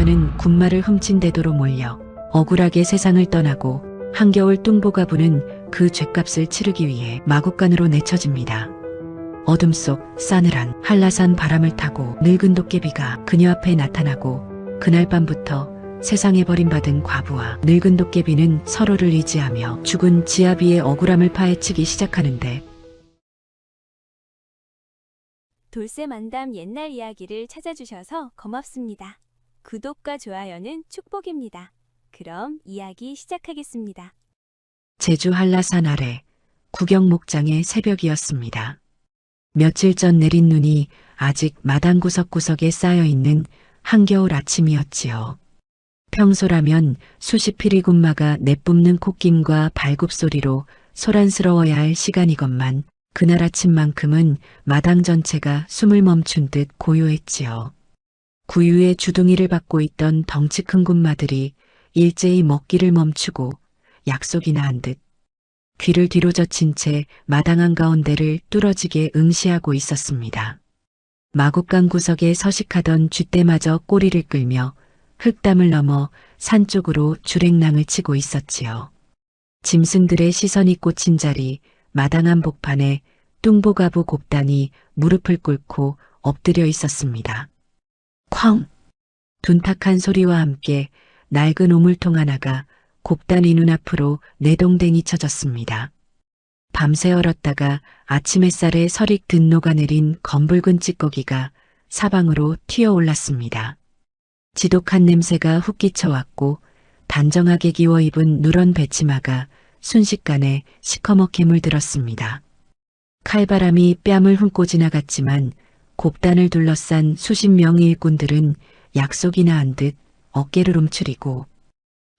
남편은 군마를 훔친 대도로 몰려 억울하게 세상을 떠나고 한겨울 뚱보가부는 그 죗값을 치르기 위해 마국간으로 내쳐집니다. 어둠 속 싸늘한 한라산 바람을 타고 늙은 도깨비가 그녀 앞에 나타나고 그날 밤부터 세상에 버림받은 과부와 늙은 도깨비는 서로를 의지하며 죽은 지아비의 억울함을 파헤치기 시작하는데, 돌쇠만담 옛날 이야기를 찾아주셔서 고맙습니다. 구독과 좋아요는 축복입니다. 그럼 이야기 시작하겠습니다. 제주 한라산 아래 구경 목장의 새벽이었습니다. 며칠 전 내린 눈이 아직 마당 구석구석에 쌓여있는 한겨울 아침이었지요. 평소라면 수십 필의 군마가 내뿜는 콧김과 발굽소리로 소란스러워야 할 시간이건만 그날 아침만큼은 마당 전체가 숨을 멈춘 듯 고요했지요. 구유의 주둥이를 받고 있던 덩치 큰 군마들이 일제히 먹기를 멈추고 약속이나 한 듯 귀를 뒤로 젖힌 채 마당 한가운데를 뚫어지게 응시하고 있었습니다. 마곡강 구석에 서식하던 쥐떼마저 꼬리를 끌며 흙담을 넘어 산 쪽으로 주랭랑을 치고 있었지요. 짐승들의 시선이 꽂힌 자리 마당 한복판에 뚱보가부 곱단이 무릎을 꿇고 엎드려 있었습니다. 쾅! 둔탁한 소리와 함께 낡은 우물통 하나가 곱단이 눈앞으로 내동댕이 쳐졌습니다. 밤새 얼었다가 아침 햇살에 서릭 든 녹아내린 검붉은 찌꺼기가 사방으로 튀어올랐습니다. 지독한 냄새가 훅 끼쳐왔고 단정하게 기워 입은 누런 배치마가 순식간에 시커멓게 물들었습니다. 칼바람이 뺨을 훑고 지나갔지만 곱단을 둘러싼 수십 명의 일꾼들은 약속이나 한 듯 어깨를 움츠리고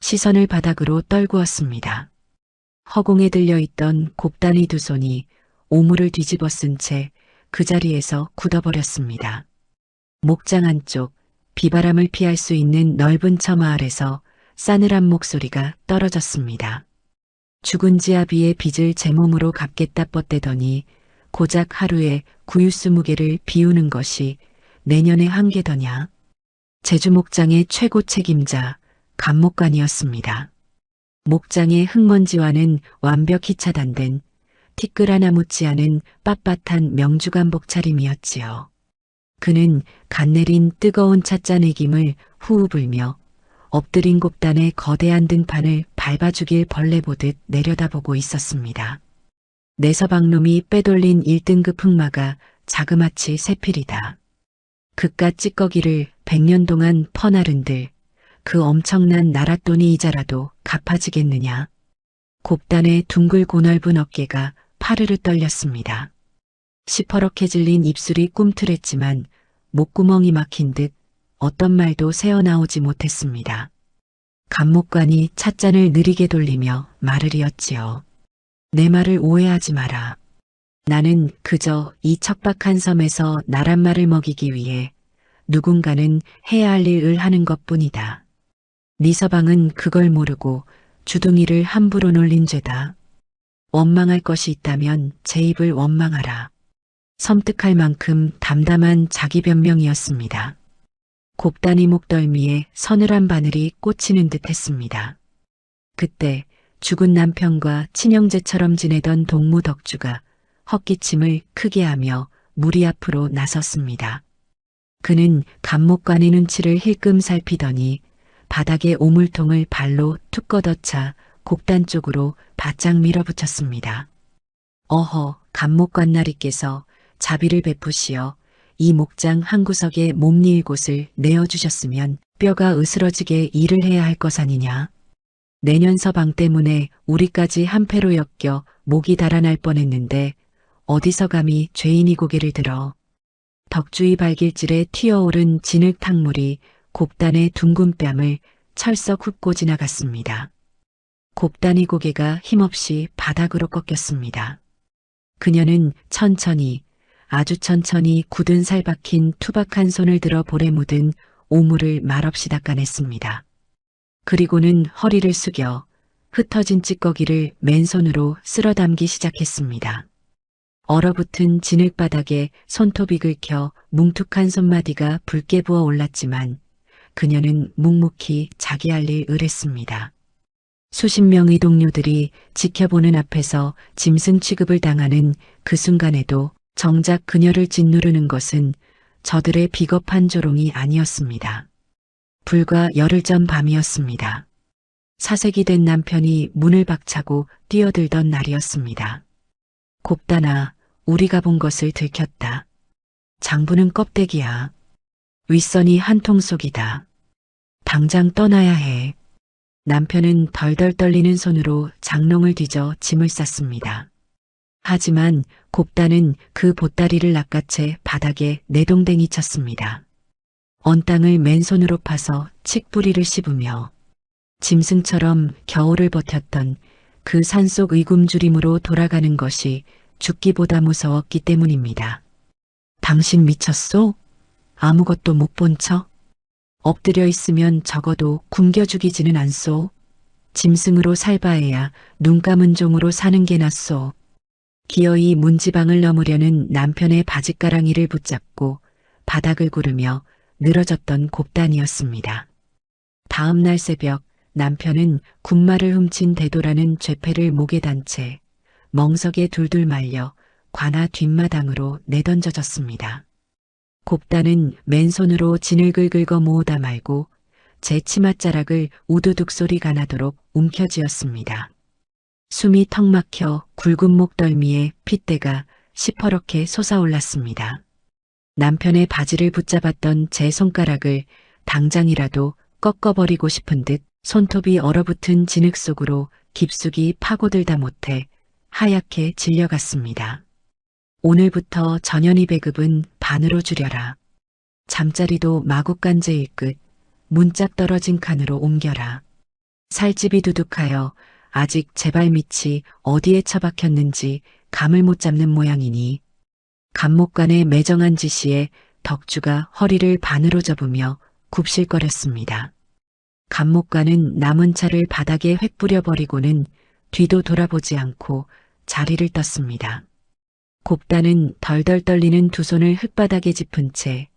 시선을 바닥으로 떨구었습니다. 허공에 들려있던 곱단의 두 손이 오물을 뒤집어 쓴 채 그 자리에서 굳어버렸습니다. 목장 한쪽 비바람을 피할 수 있는 넓은 처마 아래서 싸늘한 목소리가 떨어졌습니다. 죽은 지아비의 빚을 제 몸으로 갚겠다 뻗대더니 고작 하루에 구유 20개를 비우는 것이 내년의 한계더냐. 제주 목장의 최고 책임자 감목관이었습니다. 목장의 흙먼지와는 완벽히 차단된 티끌하나 묻지 않은 빳빳한 명주간복 차림이었지요. 그는 갓 내린 뜨거운 찻잔의 김을 후후 불며 엎드린 곱단의 거대한 등판을 밟아주길 벌레 보듯 내려다보고 있었습니다. 내 서방놈이 빼돌린 1등급 흑마가 자그마치 세필이다. 그깟 찌꺼기를 100년 동안 퍼나른들 그 엄청난 나랏돈이 이자라도 갚아지겠느냐. 곱단의 둥글 고넓은 어깨가 파르르 떨렸습니다. 시퍼렇게 질린 입술이 꿈틀했지만 목구멍이 막힌 듯 어떤 말도 새어나오지 못했습니다. 감목관이 찻잔을 느리게 돌리며 말을 이었지요. 내 말을 오해하지 마라. 나는 그저 이 척박한 섬에서 나랏말을 먹이기 위해 누군가는 해야 할 일을 하는 것뿐이다. 네 서방은 그걸 모르고 주둥이를 함부로 놀린 죄다. 원망할 것이 있다면 제 입을 원망하라. 섬뜩할 만큼 담담한 자기 변명이었습니다. 곱단이 목덜미에 서늘한 바늘이 꽂히는 듯 했습니다. 그때 죽은 남편과 친형제처럼 지내던 동무 덕주가 헛기침을 크게 하며 무리 앞으로 나섰습니다. 그는 감목관의 눈치를 힐끔 살피더니 바닥에 오물통을 발로 툭 걷어차 곡단 쪽으로 바짝 밀어붙였습니다. 어허, 감목관나리께서 자비를 베푸시어 이 목장 한 구석에 몸니일 곳을 내어주셨으면 뼈가 으스러지게 일을 해야 할 것 아니냐. 내년 서방 때문에 우리까지 한패로 엮여 목이 달아날 뻔했는데 어디서 감히 죄인이 고개를 들어. 덕주의 발길질에 튀어오른 진흙 탕물이 곱단의 둥근 뺨을 철썩 훑고 지나갔습니다. 곱단의 고개가 힘없이 바닥으로 꺾였습니다. 그녀는 천천히 아주 천천히 굳은 살 박힌 투박한 손을 들어 볼에 묻은 오물을 말없이 닦아냈습니다. 그리고는 허리를 숙여 흩어진 찌꺼기를 맨손으로 쓸어 담기 시작했습니다. 얼어붙은 진흙바닥에 손톱이 긁혀 뭉툭한 손마디가 붉게 부어 올랐지만 그녀는 묵묵히 자기 할 일 을했습니다. 수십 명의 동료들이 지켜보는 앞에서 짐승 취급을 당하는 그 순간에도 정작 그녀를 짓누르는 것은 저들의 비겁한 조롱이 아니었습니다. 불과 열흘 전 밤이었습니다. 사색이 된 남편이 문을 박차고 뛰어들던 날이었습니다. 곱다나, 우리가 본 것을 들켰다. 장부는 껍데기야. 윗선이 한 통 속이다. 당장 떠나야 해. 남편은 덜덜 떨리는 손으로 장롱을 뒤져 짐을 쌌습니다. 하지만 곱다는 그 보따리를 낚아채 바닥에 내동댕이 쳤습니다. 언 땅을 맨손으로 파서 칡뿌리를 씹으며 짐승처럼 겨울을 버텼던 그 산속 의굶주림으로 돌아가는 것이 죽기보다 무서웠기 때문입니다. 당신 미쳤소? 아무것도 못 본 척? 엎드려 있으면 적어도 굶겨 죽이지는 않소. 짐승으로 살바해야 눈 감은 종으로 사는 게 낫소. 기어이 문지방을 넘으려는 남편의 바짓가랑이를 붙잡고 바닥을 구르며 늘어졌던 곱단이었습니다. 다음 날 새벽 남편은 군마를 훔친 대도라는 죄패를 목에 단 채 멍석에 둘둘 말려 관아 뒷마당으로 내던져졌습니다. 곱단은 맨손으로 진을 긁어 모으다 말고 제 치맛자락을 우두둑 소리가 나도록 움켜쥐었습니다. 숨이 턱 막혀 굵은 목덜미에 핏대가 시퍼렇게 솟아올랐습니다. 남편의 바지를 붙잡았던 제 손가락을 당장이라도 꺾어버리고 싶은 듯 손톱이 얼어붙은 진흙 속으로 깊숙이 파고들다 못해 하얗게 질려갔습니다. 오늘부터 전현희 배급은 반으로 줄여라. 잠자리도 마구간제일 듯 문짝 떨어진 칸으로 옮겨라. 살집이 두둑하여 아직 제 발밑이 어디에 처박혔는지 감을 못 잡는 모양이니 감목간의 매정한 지시에 덕주가 허리를 반으로 접으며 굽실거렸습니다. 감목간은 남은 차를 바닥에 획 뿌려버리고는 뒤도 돌아보지 않고 자리를 떴습니다. 곱다는 덜덜 떨리는 두 손을 흙바닥에 짚은 채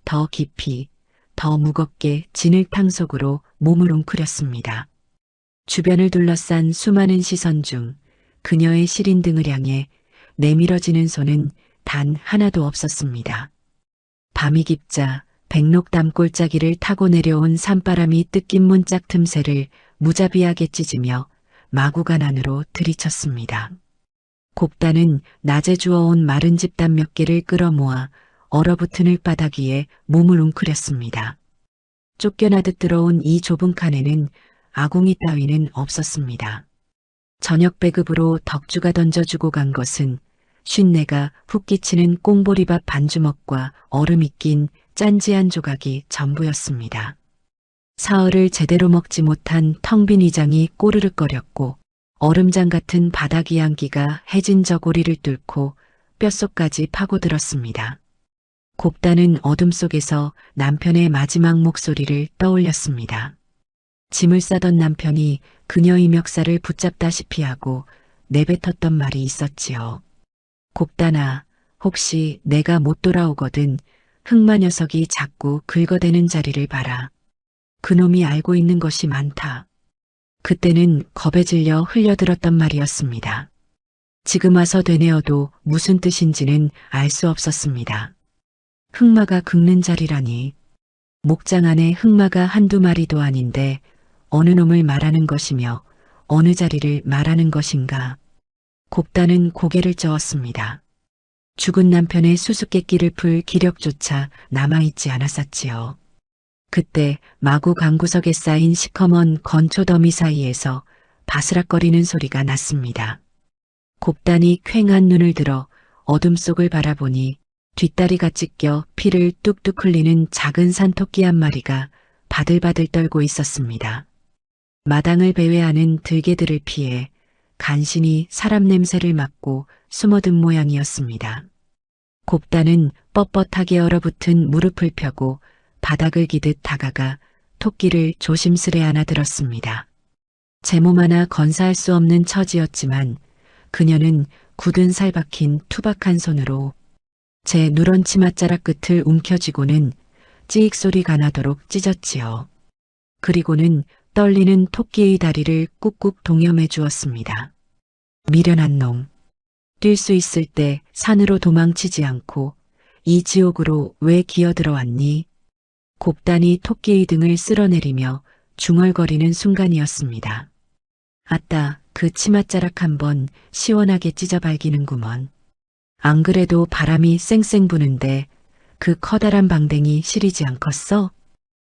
더 깊이, 더 무겁게 진흙탕 속으로 몸을 웅크렸습니다. 주변을 둘러싼 수많은 시선 중 그녀의 시린 등을 향해 내밀어지는 손은 단 하나도 없었습니다. 밤이 깊자 백록 담골짜기를 타고 내려온 산바람이 뜯긴 문짝 틈새를 무자비하게 찢으며 마구간 안으로 들이쳤습니다. 곱다는 낮에 주워온 마른 집단 몇 개를 끌어모아 얼어붙은 흙바닥 위에 몸을 웅크렸습니다. 쫓겨나듯 들어온 이 좁은 칸에는 아궁이 따위는 없었습니다. 저녁 배급으로 덕주가 던져주고 간 것은 쉰내가 훅 끼치는 꽁보리밥 반주먹과 얼음이 낀 짠지한 조각이 전부였습니다. 사흘을 제대로 먹지 못한 텅 빈 위장이 꼬르륵거렸고 얼음장 같은 바닥 이안기가 해진 저고리를 뚫고 뼛속까지 파고들었습니다. 곱다는 어둠 속에서 남편의 마지막 목소리를 떠올렸습니다. 짐을 싸던 남편이 그녀의 멱살을 붙잡다시피 하고 내뱉었던 말이 있었지요. 곱다나, 혹시 내가 못 돌아오거든 흑마 녀석이 자꾸 긁어대는 자리를 봐라. 그놈이 알고 있는 것이 많다. 그때는 겁에 질려 흘려들었던 말이었습니다. 지금 와서 되뇌어도 무슨 뜻인지는 알 수 없었습니다. 흑마가 긁는 자리라니. 목장 안에 흑마가 한두 마리도 아닌데 어느 놈을 말하는 것이며 어느 자리를 말하는 것인가. 곱다는 고개를 저었습니다. 죽은 남편의 수수께끼를 풀 기력조차 남아있지 않았었지요. 그때 마구 강구석에 쌓인 시커먼 건초 더미 사이에서 바스락거리는 소리가 났습니다. 곱단이 퀭한 눈을 들어 어둠 속을 바라보니 뒷다리가 찢겨 피를 뚝뚝 흘리는 작은 산토끼 한 마리가 바들바들 떨고 있었습니다. 마당을 배회하는 들개들을 피해 간신히 사람 냄새를 맡고 숨어든 모양이었습니다. 곱다는 뻣뻣하게 얼어붙은 무릎을 펴고 바닥을 기듯 다가가 토끼를 조심스레 안아들었습니다. 제 몸 하나 건사할 수 없는 처지였지만 그녀는 굳은 살 박힌 투박한 손으로 제 누런 치맛자락 끝을 움켜쥐고는 찌익 소리가 나도록 찢었지요. 그리고는 떨리는 토끼의 다리를 꾹꾹 동여매 주었습니다. 미련한 놈. 뛸 수 있을 때 산으로 도망치지 않고 이 지옥으로 왜 기어들어왔니? 곱단이 토끼의 등을 쓸어내리며 중얼거리는 순간이었습니다. 아따, 그 치맛자락 한번 시원하게 찢어 발기는구먼. 안 그래도 바람이 쌩쌩 부는데 그 커다란 방댕이 시리지 않겠어?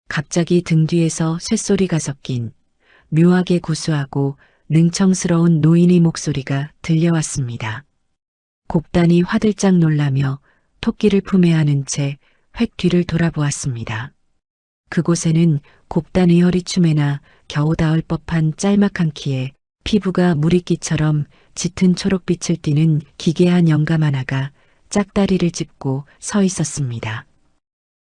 갑자기 등 뒤에서 쇳소리가 섞인 묘하게 구수하고 능청스러운 노인의 목소리가 들려왔습니다. 곱단이 화들짝 놀라며 토끼를 품에 안은 채 획 뒤를 돌아보았습니다. 그곳에는 곱단의 허리춤에나 겨우 닿을 법한 짤막한 키에 피부가 무리끼처럼 짙은 초록빛을 띠는 기괴한 영감 하나가 짝다리를 짚고 서 있었습니다.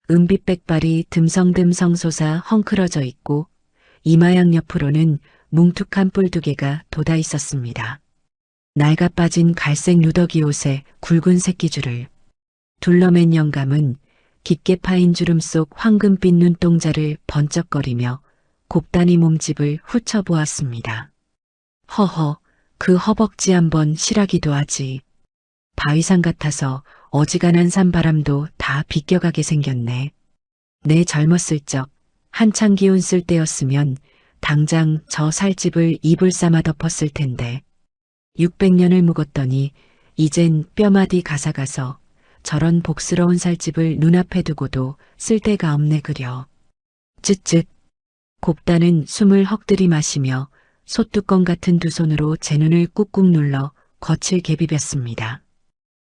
은빛 백발이 듬성듬성 솟아 헝클어져 있고 이마양 옆으로는 뭉툭한 뿔 두 개가 돋아 있었습니다. 낡아 빠진 갈색 누더기 옷에 굵은 새끼줄을 둘러맨 영감은 깊게 파인 주름 속 황금빛 눈동자를 번쩍거리며 곱단이 몸집을 훑어보았습니다. 허허, 그 허벅지 한번 실하기도 하지. 바위산 같아서 어지간한 산바람도 다 비껴가게 생겼네. 내 젊었을 적 한창 기운 쓸 때였으면 당장 저 살집을 이불 삼아 덮었을 텐데 600년을 묵었더니 이젠 뼈마디 가사가서 저런 복스러운 살집을 눈앞에 두고도 쓸 데가 없네 그려. 쯧쯧. 곱단은 숨을 헉들이 마시며 솥뚜껑 같은 두 손으로 제 눈을 꾹꾹 눌러 거칠게 비볐습니다.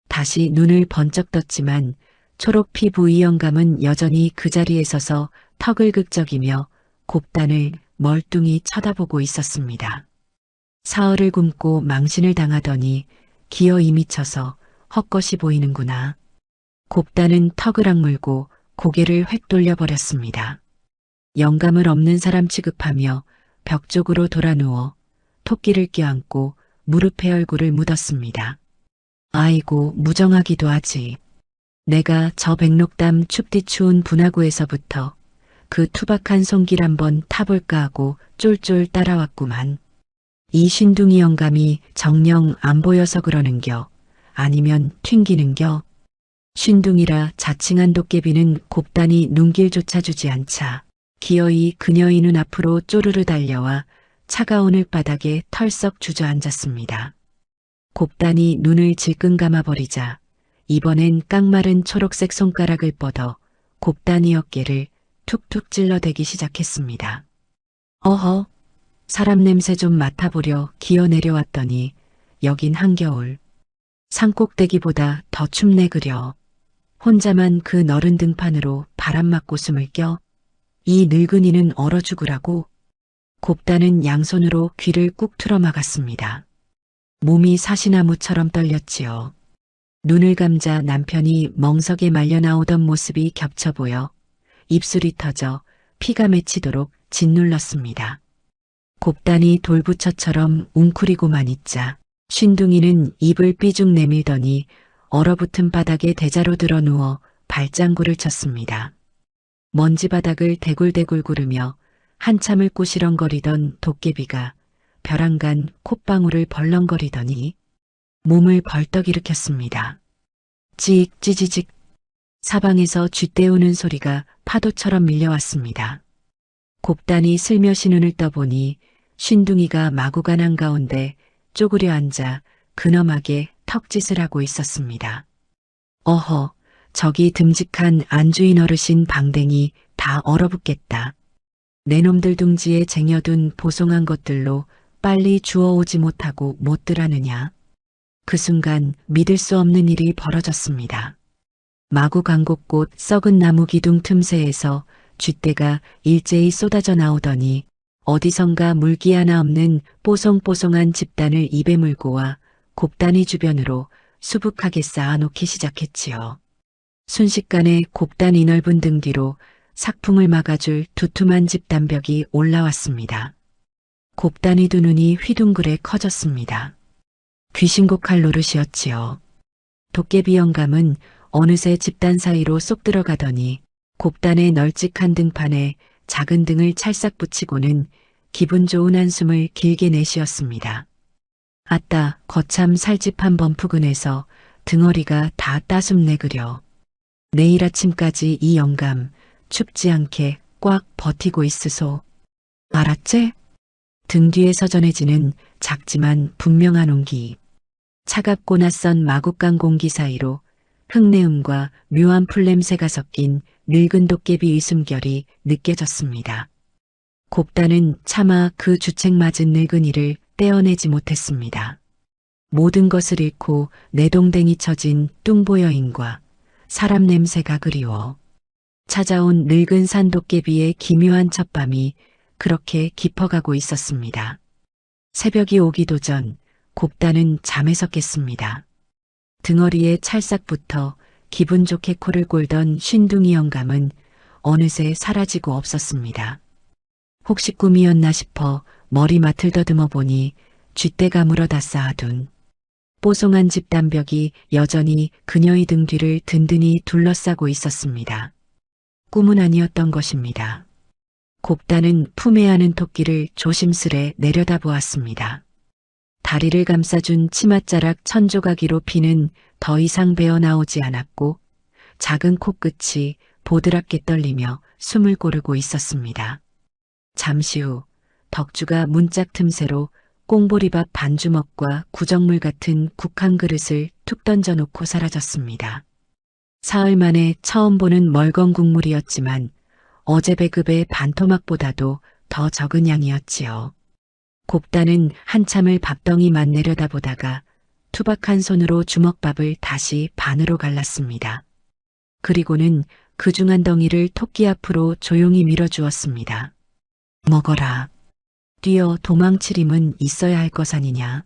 다시 눈을 번쩍 떴지만 초록 피부 이 영감은 여전히 그 자리에 서서 턱을 극적이며 곱단을 멀뚱히 쳐다보고 있었습니다. 사흘을 굶고 망신을 당하더니 기어이 미쳐서 헛것이 보이는구나. 곱단은 턱을 악물고 고개를 획 돌려버렸습니다. 영감을 없는 사람 취급하며 벽 쪽으로 돌아 누워 토끼를 껴안고 무릎에 얼굴을 묻었습니다. 아이고 무정하기도 하지. 내가 저 백록담 춥디 추운 분화구에서부터 그 투박한 손길 한번 타볼까 하고 쫄쫄 따라왔구만. 이 신둥이 영감이 정녕 안 보여서 그러는겨. 아니면 튕기는겨. 신둥이라 자칭한 도깨비는 곱단이 눈길조차 주지 않자 기어이 그녀의 눈 앞으로 쪼르르 달려와 차가운 을바닥에 털썩 주저앉았습니다. 곱단이 눈을 질끈 감아버리자 이번엔 깡마른 초록색 손가락을 뻗어 곱단이 어깨를 툭툭 찔러대기 시작했습니다. 어허, 사람 냄새 좀 맡아보려 기어 내려왔더니 여긴 한겨울. 산꼭대기보다 더 춥네 그려. 혼자만 그 너른 등판으로 바람 맞고 숨을 껴. 이 늙은이는 얼어 죽으라고. 곱단은 양손으로 귀를 꾹 틀어막았습니다. 몸이 사시나무처럼 떨렸지요. 눈을 감자 남편이 멍석에 말려 나오던 모습이 겹쳐 보여 입술이 터져 피가 맺히도록 짓눌렀습니다. 곱단이 돌부처처럼 웅크리고만 있자 쉰둥이는 입을 삐죽 내밀더니 얼어붙은 바닥에 대자로 들어 누워 발장구를 쳤습니다. 먼지 바닥을 대굴대굴 구르며 한참을 꼬시렁거리던 도깨비가 벼랑간 콧방울을 벌렁거리더니 몸을 벌떡 일으켰습니다. 찌익 찌지직 사방에서 쥐떼우는 소리가 파도처럼 밀려왔습니다. 곱단이 슬며시 눈을 떠보니 쉰둥이가 마구간 한가운데 쪼그려 앉아 근엄하게 턱짓을 하고 있었습니다. 어허, 저기 듬직한 안주인 어르신 방댕이 다 얼어붙겠다. 내 놈들 둥지에 쟁여둔 보송한 것들로 빨리 주워오지 못하고 못들하느냐. 그 순간 믿을 수 없는 일이 벌어졌습니다. 마구 광곡꽃 썩은 나무 기둥 틈새에서 쥐떼가 일제히 쏟아져 나오더니 어디선가 물기 하나 없는 뽀송뽀송한 집단을 입에 물고 와 곱단이 주변으로 수북하게 쌓아놓기 시작했지요. 순식간에 곱단이 넓은 등 뒤로 삭풍을 막아줄 두툼한 집단벽이 올라왔습니다. 곱단이 두 눈이 휘둥그레 커졌습니다. 귀신곡할 노릇이었지요. 도깨비 영감은 어느새 집단 사이로 쏙 들어가더니 곱단의 널찍한 등판에 작은 등을 찰싹 붙이고는 기분 좋은 한숨을 길게 내쉬었습니다. 아따, 거참 살집한 범프근에서 등허리가 다 따숩네 그려. 내일 아침까지 이 영감 춥지 않게 꽉 버티고 있으소. 알았제? 등 뒤에서 전해지는 작지만 분명한 온기. 차갑고 낯선 마구간 공기 사이로 흙내음과 묘한 풀냄새가 섞인 늙은 도깨비 의숨결이 느껴졌습니다. 곱단은 차마 그 주책 맞은 늙은이를 떼어내지 못했습니다. 모든 것을 잃고 내동댕이 쳐진 뚱보 여인과 사람 냄새가 그리워. 찾아온 늙은 산도깨비의 기묘한 첫밤이 그렇게 깊어가고 있었습니다. 새벽이 오기도 전 곱단은 잠에서 깼습니다. 등허리에 찰싹 붙어 기분 좋게 코를 골던 쉰둥이 영감은 어느새 사라지고 없었습니다. 혹시 꿈이었나 싶어 머리맡을 더듬어 보니 쥐떼가 물어다 쌓아둔 뽀송한 집 담벽이 여전히 그녀의 등 뒤를 든든히 둘러싸고 있었습니다. 꿈은 아니었던 것입니다. 곱단은 품에 안은 토끼를 조심스레 내려다보았습니다. 다리를 감싸준 치맛자락 천조각이로 피는 더 이상 배어나오지 않았고 작은 코끝이 보드랍게 떨리며 숨을 고르고 있었습니다. 잠시 후 덕주가 문짝 틈새로 꽁보리밥 반주먹과 구정물 같은 국한 그릇을 툭 던져놓고 사라졌습니다. 사흘 만에 처음 보는 멀건 국물이었지만 어제 배급의 반토막보다도 더 적은 양이었지요. 곱단은 한참을 밥덩이만 내려다보다가 투박한 손으로 주먹밥을 다시 반으로 갈랐습니다. 그리고는 그중 한 덩이를 토끼 앞으로 조용히 밀어주었습니다. 먹어라. 뛰어 도망칠 힘은 있어야 할 것 아니냐.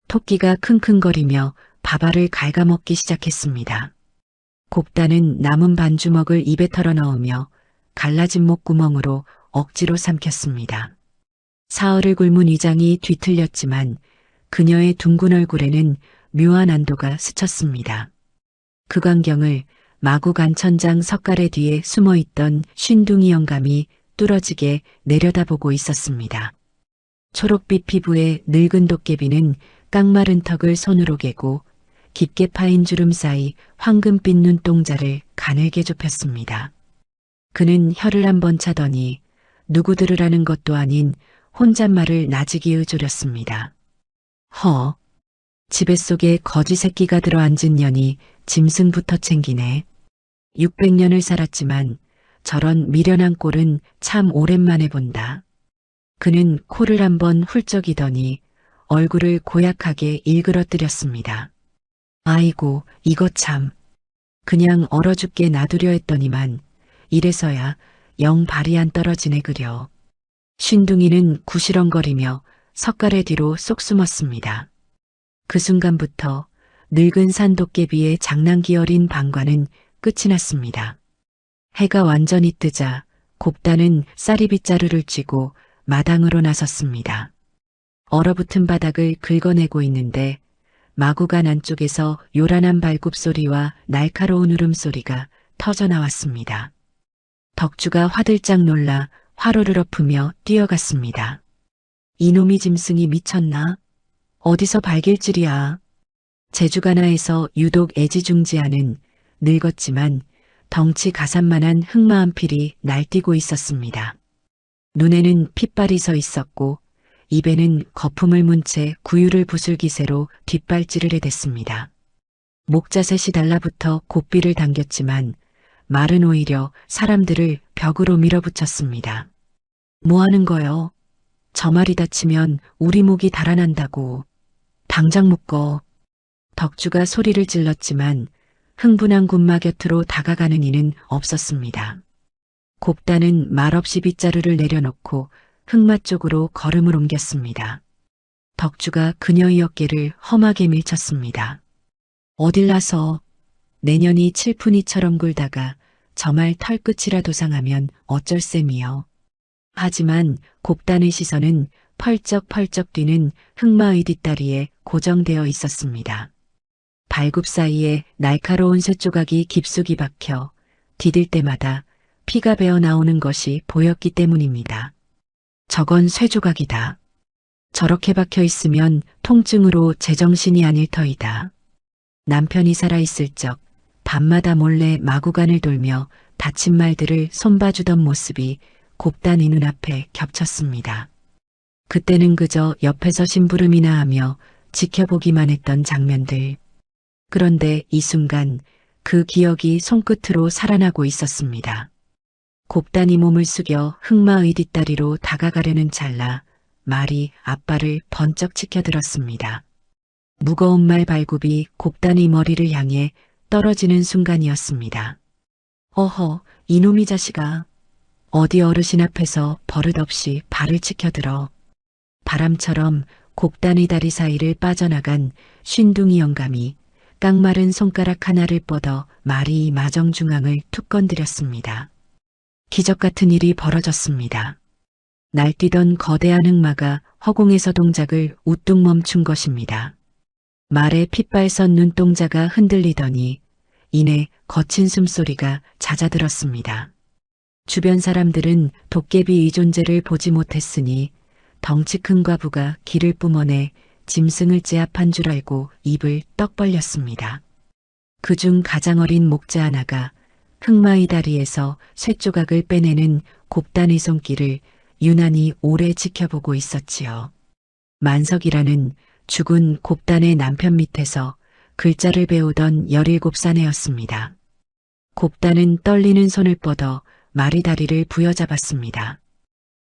토끼가 킁킁거리며 밥알을 갉아먹기 시작했습니다. 곱단은 남은 반주먹을 입에 털어 넣으며 갈라진 목구멍으로 억지로 삼켰습니다. 사흘을 굶은 위장이 뒤틀렸지만 그녀의 둥근 얼굴에는 묘한 안도가 스쳤습니다. 그 광경을 마구간천장 석가래 뒤에 숨어있던 쉰둥이 영감이 뚫어지게 내려다보고 있었습니다. 초록빛 피부의 늙은 도깨비는 깡마른 턱을 손으로 개고 깊게 파인 주름 사이 황금빛 눈동자를 가늘게 좁혔습니다. 그는 혀를 한번 차더니 누구 들으라는 것도 아닌 혼잣말을 나지기의 졸였습니다. 허, 집에 속에 거지 새끼가 들어앉은 년이 짐승부터 챙기네. 600년을 살았지만 저런 미련한 꼴은 참 오랜만에 본다. 그는 코를 한번 훌쩍이더니 얼굴을 고약하게 일그러뜨렸습니다. 아이고, 이거 참. 그냥 얼어 죽게 놔두려 했더니만 이래서야 영 발이 안 떨어지네 그려. 쉰둥이는 구시렁거리며 석가래 뒤로 쏙 숨었습니다. 그 순간부터 늙은 산도깨비의 장난기 어린 방과는 끝이 났습니다. 해가 완전히 뜨자 곱단은 쌀이빗자루를 쥐고 마당으로 나섰습니다. 얼어붙은 바닥을 긁어내고 있는데 마구간 안쪽에서 요란한 발굽소리와 날카로운 울음소리가 터져나왔습니다. 덕주가 화들짝 놀라 화로를 엎으며 뛰어갔습니다. 이놈이 짐승이 미쳤나? 어디서 발길질이야. 제주가나에서 유독 애지중지하는 늙었지만 덩치 가산만한 흑마한 필이 날뛰고 있었습니다. 눈에는 핏발이 서 있었고 입에는 거품을 문 채 구유를 부술기세로 뒷발질을 해댔습니다. 목자셋이 달라붙어 고삐를 당겼지만 말은 오히려 사람들을 벽으로 밀어붙였습니다. 뭐 하는 거요? 저 말이 다치면 우리 목이 달아난다고. 당장 묶어. 덕주가 소리를 질렀지만 흥분한 군마 곁으로 다가가는 이는 없었습니다. 곱단은 말없이 빗자루를 내려놓고 흑마 쪽으로 걸음을 옮겼습니다. 덕주가 그녀의 어깨를 험하게 밀쳤습니다. 어딜 나서 내년이 칠푼이처럼 굴다가 저 말 털끝이라도 상하면 어쩔 셈이요. 하지만 곱단의 시선은 펄쩍펄쩍 뛰는 흑마의 뒷다리에 고정되어 있었습니다. 발굽 사이에 날카로운 쇠조각이 깊숙이 박혀 디딜 때마다 피가 배어 나오는 것이 보였기 때문입니다. 저건 쇠조각이다. 저렇게 박혀 있으면 통증으로 제정신이 아닐 터이다. 남편이 살아있을 적 밤마다 몰래 마구간을 돌며 다친 말들을 손봐주던 모습이 곱단이 눈앞에 겹쳤습니다. 그때는 그저 옆에서 심부름이나 하며 지켜보기만 했던 장면들. 그런데 이 순간 그 기억이 손끝으로 살아나고 있었습니다. 곱단이 몸을 숙여 흑마의 뒷다리로 다가가려는 찰나 말이 앞발을 번쩍 치켜들었습니다. 무거운 말 발굽이 곱단이 머리를 향해 떨어지는 순간이었습니다. 어허, 이놈이 자식아. 어디 어르신 앞에서 버릇없이 발을 치켜들어. 바람처럼 곱단의 다리 사이를 빠져나간 쉰둥이 영감이 깡마른 손가락 하나를 뻗어 말이 마정중앙을 툭 건드렸습니다. 기적 같은 일이 벌어졌습니다. 날뛰던 거대한 흑마가 허공에서 동작을 우뚝 멈춘 것입니다. 말의 핏발선 눈동자가 흔들리더니 이내 거친 숨소리가 잦아들었습니다. 주변 사람들은 도깨비 이 존재를 보지 못했으니 덩치 큰 과부가 기를 뿜어내 짐승을 제압한 줄 알고 입을 떡 벌렸습니다. 그중 가장 어린 목자 하나가 흑마의 다리에서 쇠조각을 빼내는 곱단의 손길을 유난히 오래 지켜보고 있었지요. 만석이라는 죽은 곱단의 남편 밑에서 글자를 배우던 17사내였습니다. 곱단은 떨리는 손을 뻗어 말의 다리를 부여잡았습니다.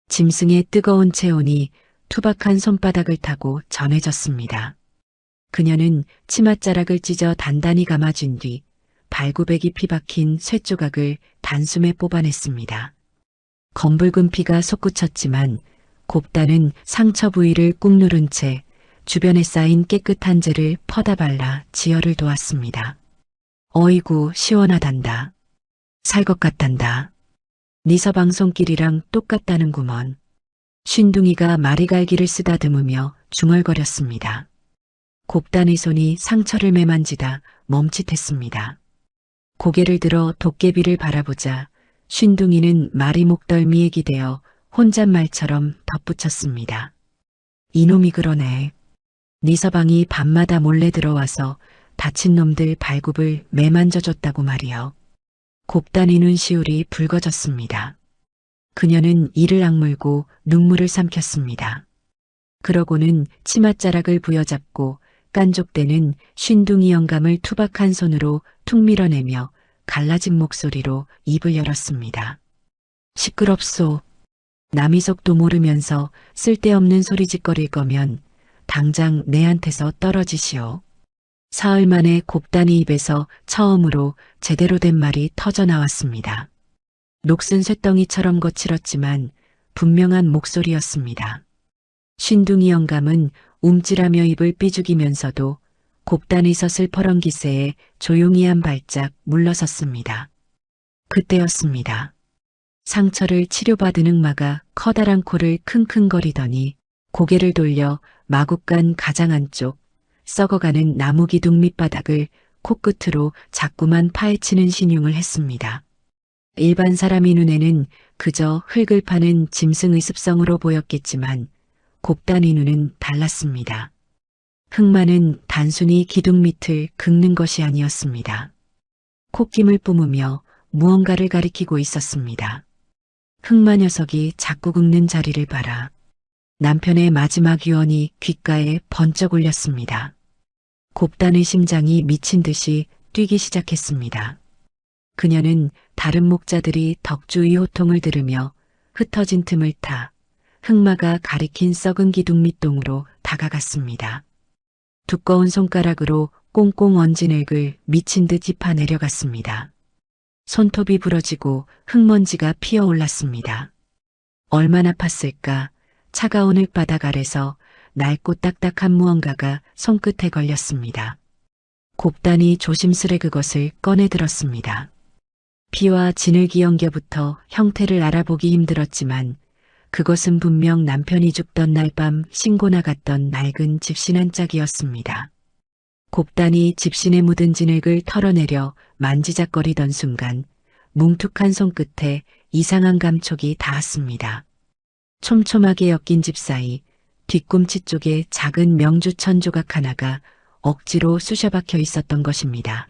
짐승의 뜨거운 체온이 투박한 손바닥을 타고 전해졌습니다. 그녀는 치맛자락을 찢어 단단히 감아준 뒤 발굽에 깊이 박힌 쇠조각을 단숨에 뽑아냈습니다. 검붉은 피가 솟구쳤지만 곱단은 상처 부위를 꾹 누른 채 주변에 쌓인 깨끗한 재를 퍼다 발라 지혈을 도왔습니다. 어이구 시원하단다. 살 것 같단다. 네 서방 손길이랑 똑같다는구먼. 쉰둥이가 마리갈기를 쓰다듬으며 중얼거렸습니다. 곱단의 손이 상처를 매만지다 멈칫했습니다. 고개를 들어 도깨비를 바라보자 쉰둥이는 말이 목덜미에 기대어 혼잣말처럼 덧붙였습니다. 이놈이 그러네. 네 서방이 밤마다 몰래 들어와서 다친 놈들 발굽을 매만져줬다고 말이여. 곱단이 눈시울이 붉어졌습니다. 그녀는 이를 악물고 눈물을 삼켰습니다. 그러고는 치맛자락을 부여잡고 깐족대는 쉰둥이 영감을 투박한 손으로 툭 밀어내며 갈라진 목소리로 입을 열었습니다. 시끄럽소. 남이 속도 모르면서 쓸데없는 소리짓거릴 거면 당장 내한테서 떨어지시오. 사흘 만에 곱단이 입에서 처음으로 제대로 된 말이 터져 나왔습니다. 녹슨 쇳덩이처럼 거칠었지만 분명한 목소리였습니다. 쉰둥이 영감은 움찔하며 입을 삐죽이면서도 곱단이 섰을 퍼런 기세에 조용히 한 발짝 물러섰습니다. 그때였습니다. 상처를 치료받은 흑마가 커다란 코를 킁킁거리더니 고개를 돌려 마구간 가장 안쪽 썩어가는 나무 기둥 밑바닥을 코끝으로 자꾸만 파헤치는 신용을 했습니다. 일반 사람의 눈에는 그저 흙을 파는 짐승의 습성으로 보였겠지만 곱단의 눈은 달랐습니다. 흑마는 단순히 기둥 밑을 긁는 것이 아니었습니다. 콧김을 뿜으며 무언가를 가리키고 있었습니다. 흑마 녀석이 자꾸 긁는 자리를 봐라. 남편의 마지막 유언이 귓가에 번쩍 울렸습니다. 곱단의 심장이 미친 듯이 뛰기 시작했습니다. 그녀는 다른 목자들이 덕주의 호통을 들으며 흩어진 틈을 타 흑마가 가리킨 썩은 기둥 밑동으로 다가갔습니다. 두꺼운 손가락으로 꽁꽁 얹은 흙을 미친 듯 짚어 내려갔습니다. 손톱이 부러지고 흙먼지가 피어올랐습니다. 얼마나 팠을까. 차가운 흙바닥 아래서 낡고 딱딱한 무언가가 손끝에 걸렸습니다. 곱단이 조심스레 그것을 꺼내 들었습니다. 피와 진흙이 연겨부터 형태를 알아보기 힘들었지만 그것은 분명 남편이 죽던 날 밤 신고 나갔던 낡은 집신 한 짝이었습니다. 곱단이 집신에 묻은 진흙을 털어내려 만지작거리던 순간 뭉툭한 손끝에 이상한 감촉이 닿았습니다. 촘촘하게 엮인 집 사이 뒤꿈치 쪽에 작은 명주천 조각 하나가 억지로 쑤셔박혀 있었던 것입니다.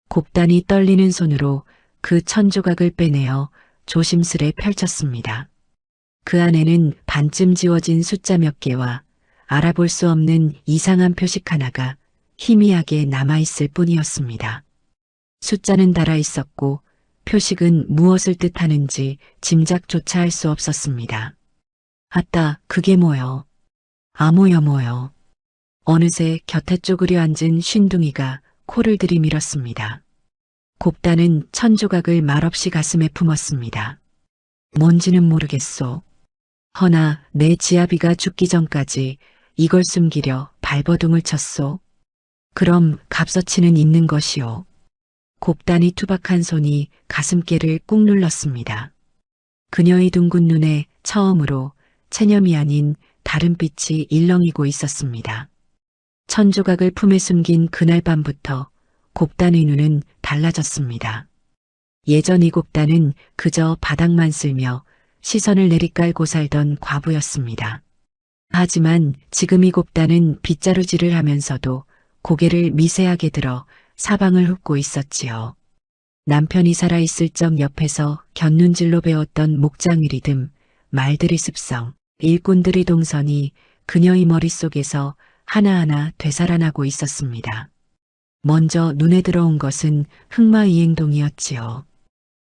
곱단이 떨리는 손으로 그 천조각을 빼내어 조심스레 펼쳤습니다. 그 안에는 반쯤 지워진 숫자 몇 개와 알아볼 수 없는 이상한 표식 하나가 희미하게 남아있을 뿐이었습니다. 숫자는 달아 있었고 표식은 무엇을 뜻하는지 짐작조차 할 수 없었습니다. 아따, 그게 뭐여? 뭐여. 어느새 곁에 쪼그려 앉은 쉰둥이가 코를 들이밀었습니다. 곱단은 천조각을 말없이 가슴에 품었습니다. 뭔지는 모르겠소. 허나 내 지아비가 죽기 전까지 이걸 숨기려 발버둥을 쳤소. 그럼 값어치는 있는 것이오. 곱단이 투박한 손이 가슴께를 꾹 눌렀습니다. 그녀의 둥근 눈에 처음으로 체념이 아닌 다른 빛이 일렁이고 있었습니다. 천조각을 품에 숨긴 그날 밤부터 곱단의 눈은 달라졌습니다. 예전 이 곱단은 그저 바닥만 쓸며 시선을 내리깔고 살던 과부였습니다. 하지만 지금 이 곱단은 빗자루질을 하면서도 고개를 미세하게 들어 사방을 훑고 있었지요. 남편이 살아있을 적 옆에서 곁눈질로 배웠던 목장의 리듬, 말들의 습성, 일꾼들의 동선이 그녀의 머릿속에서 하나하나 되살아나고 있었습니다. 먼저 눈에 들어온 것은 흑마이행동이었지요.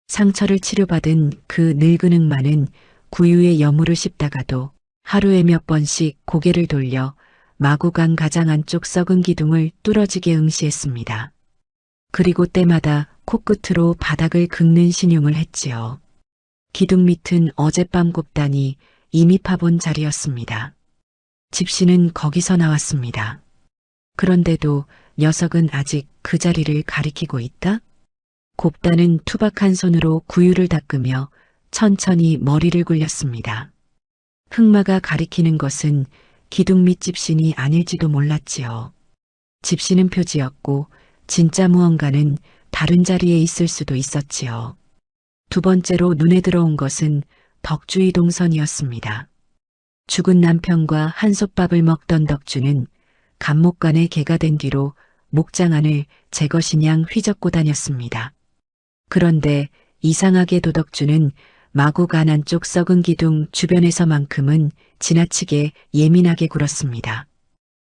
상처를 치료받은 그 늙은 흑마는 구유에 여물을 씹다가도 하루에 몇 번씩 고개를 돌려 마구간 가장 안쪽 썩은 기둥을 뚫어지게 응시했습니다. 그리고 때마다 코끝으로 바닥을 긁는 신용을 했지요. 기둥 밑은 어젯밤 곱단이 이미 파본 자리였습니다. 집시는 거기서 나왔습니다. 그런데도 녀석은 아직 그 자리를 가리키고 있다? 곱단은 투박한 손으로 구유를 닦으며 천천히 머리를 굴렸습니다. 흑마가 가리키는 것은 기둥 밑 집신이 아닐지도 몰랐지요. 집신은 표지였고 진짜 무언가는 다른 자리에 있을 수도 있었지요. 두 번째로 눈에 들어온 것은 덕주의 동선이었습니다. 죽은 남편과 한솥밥을 먹던 덕주는 간목간에 개가 된 뒤로 목장 안을 제 것이냥 휘젓고 다녔습니다. 그런데 이상하게 도덕주는 마구간 안쪽 썩은 기둥 주변에서만큼은 지나치게 예민하게 굴었습니다.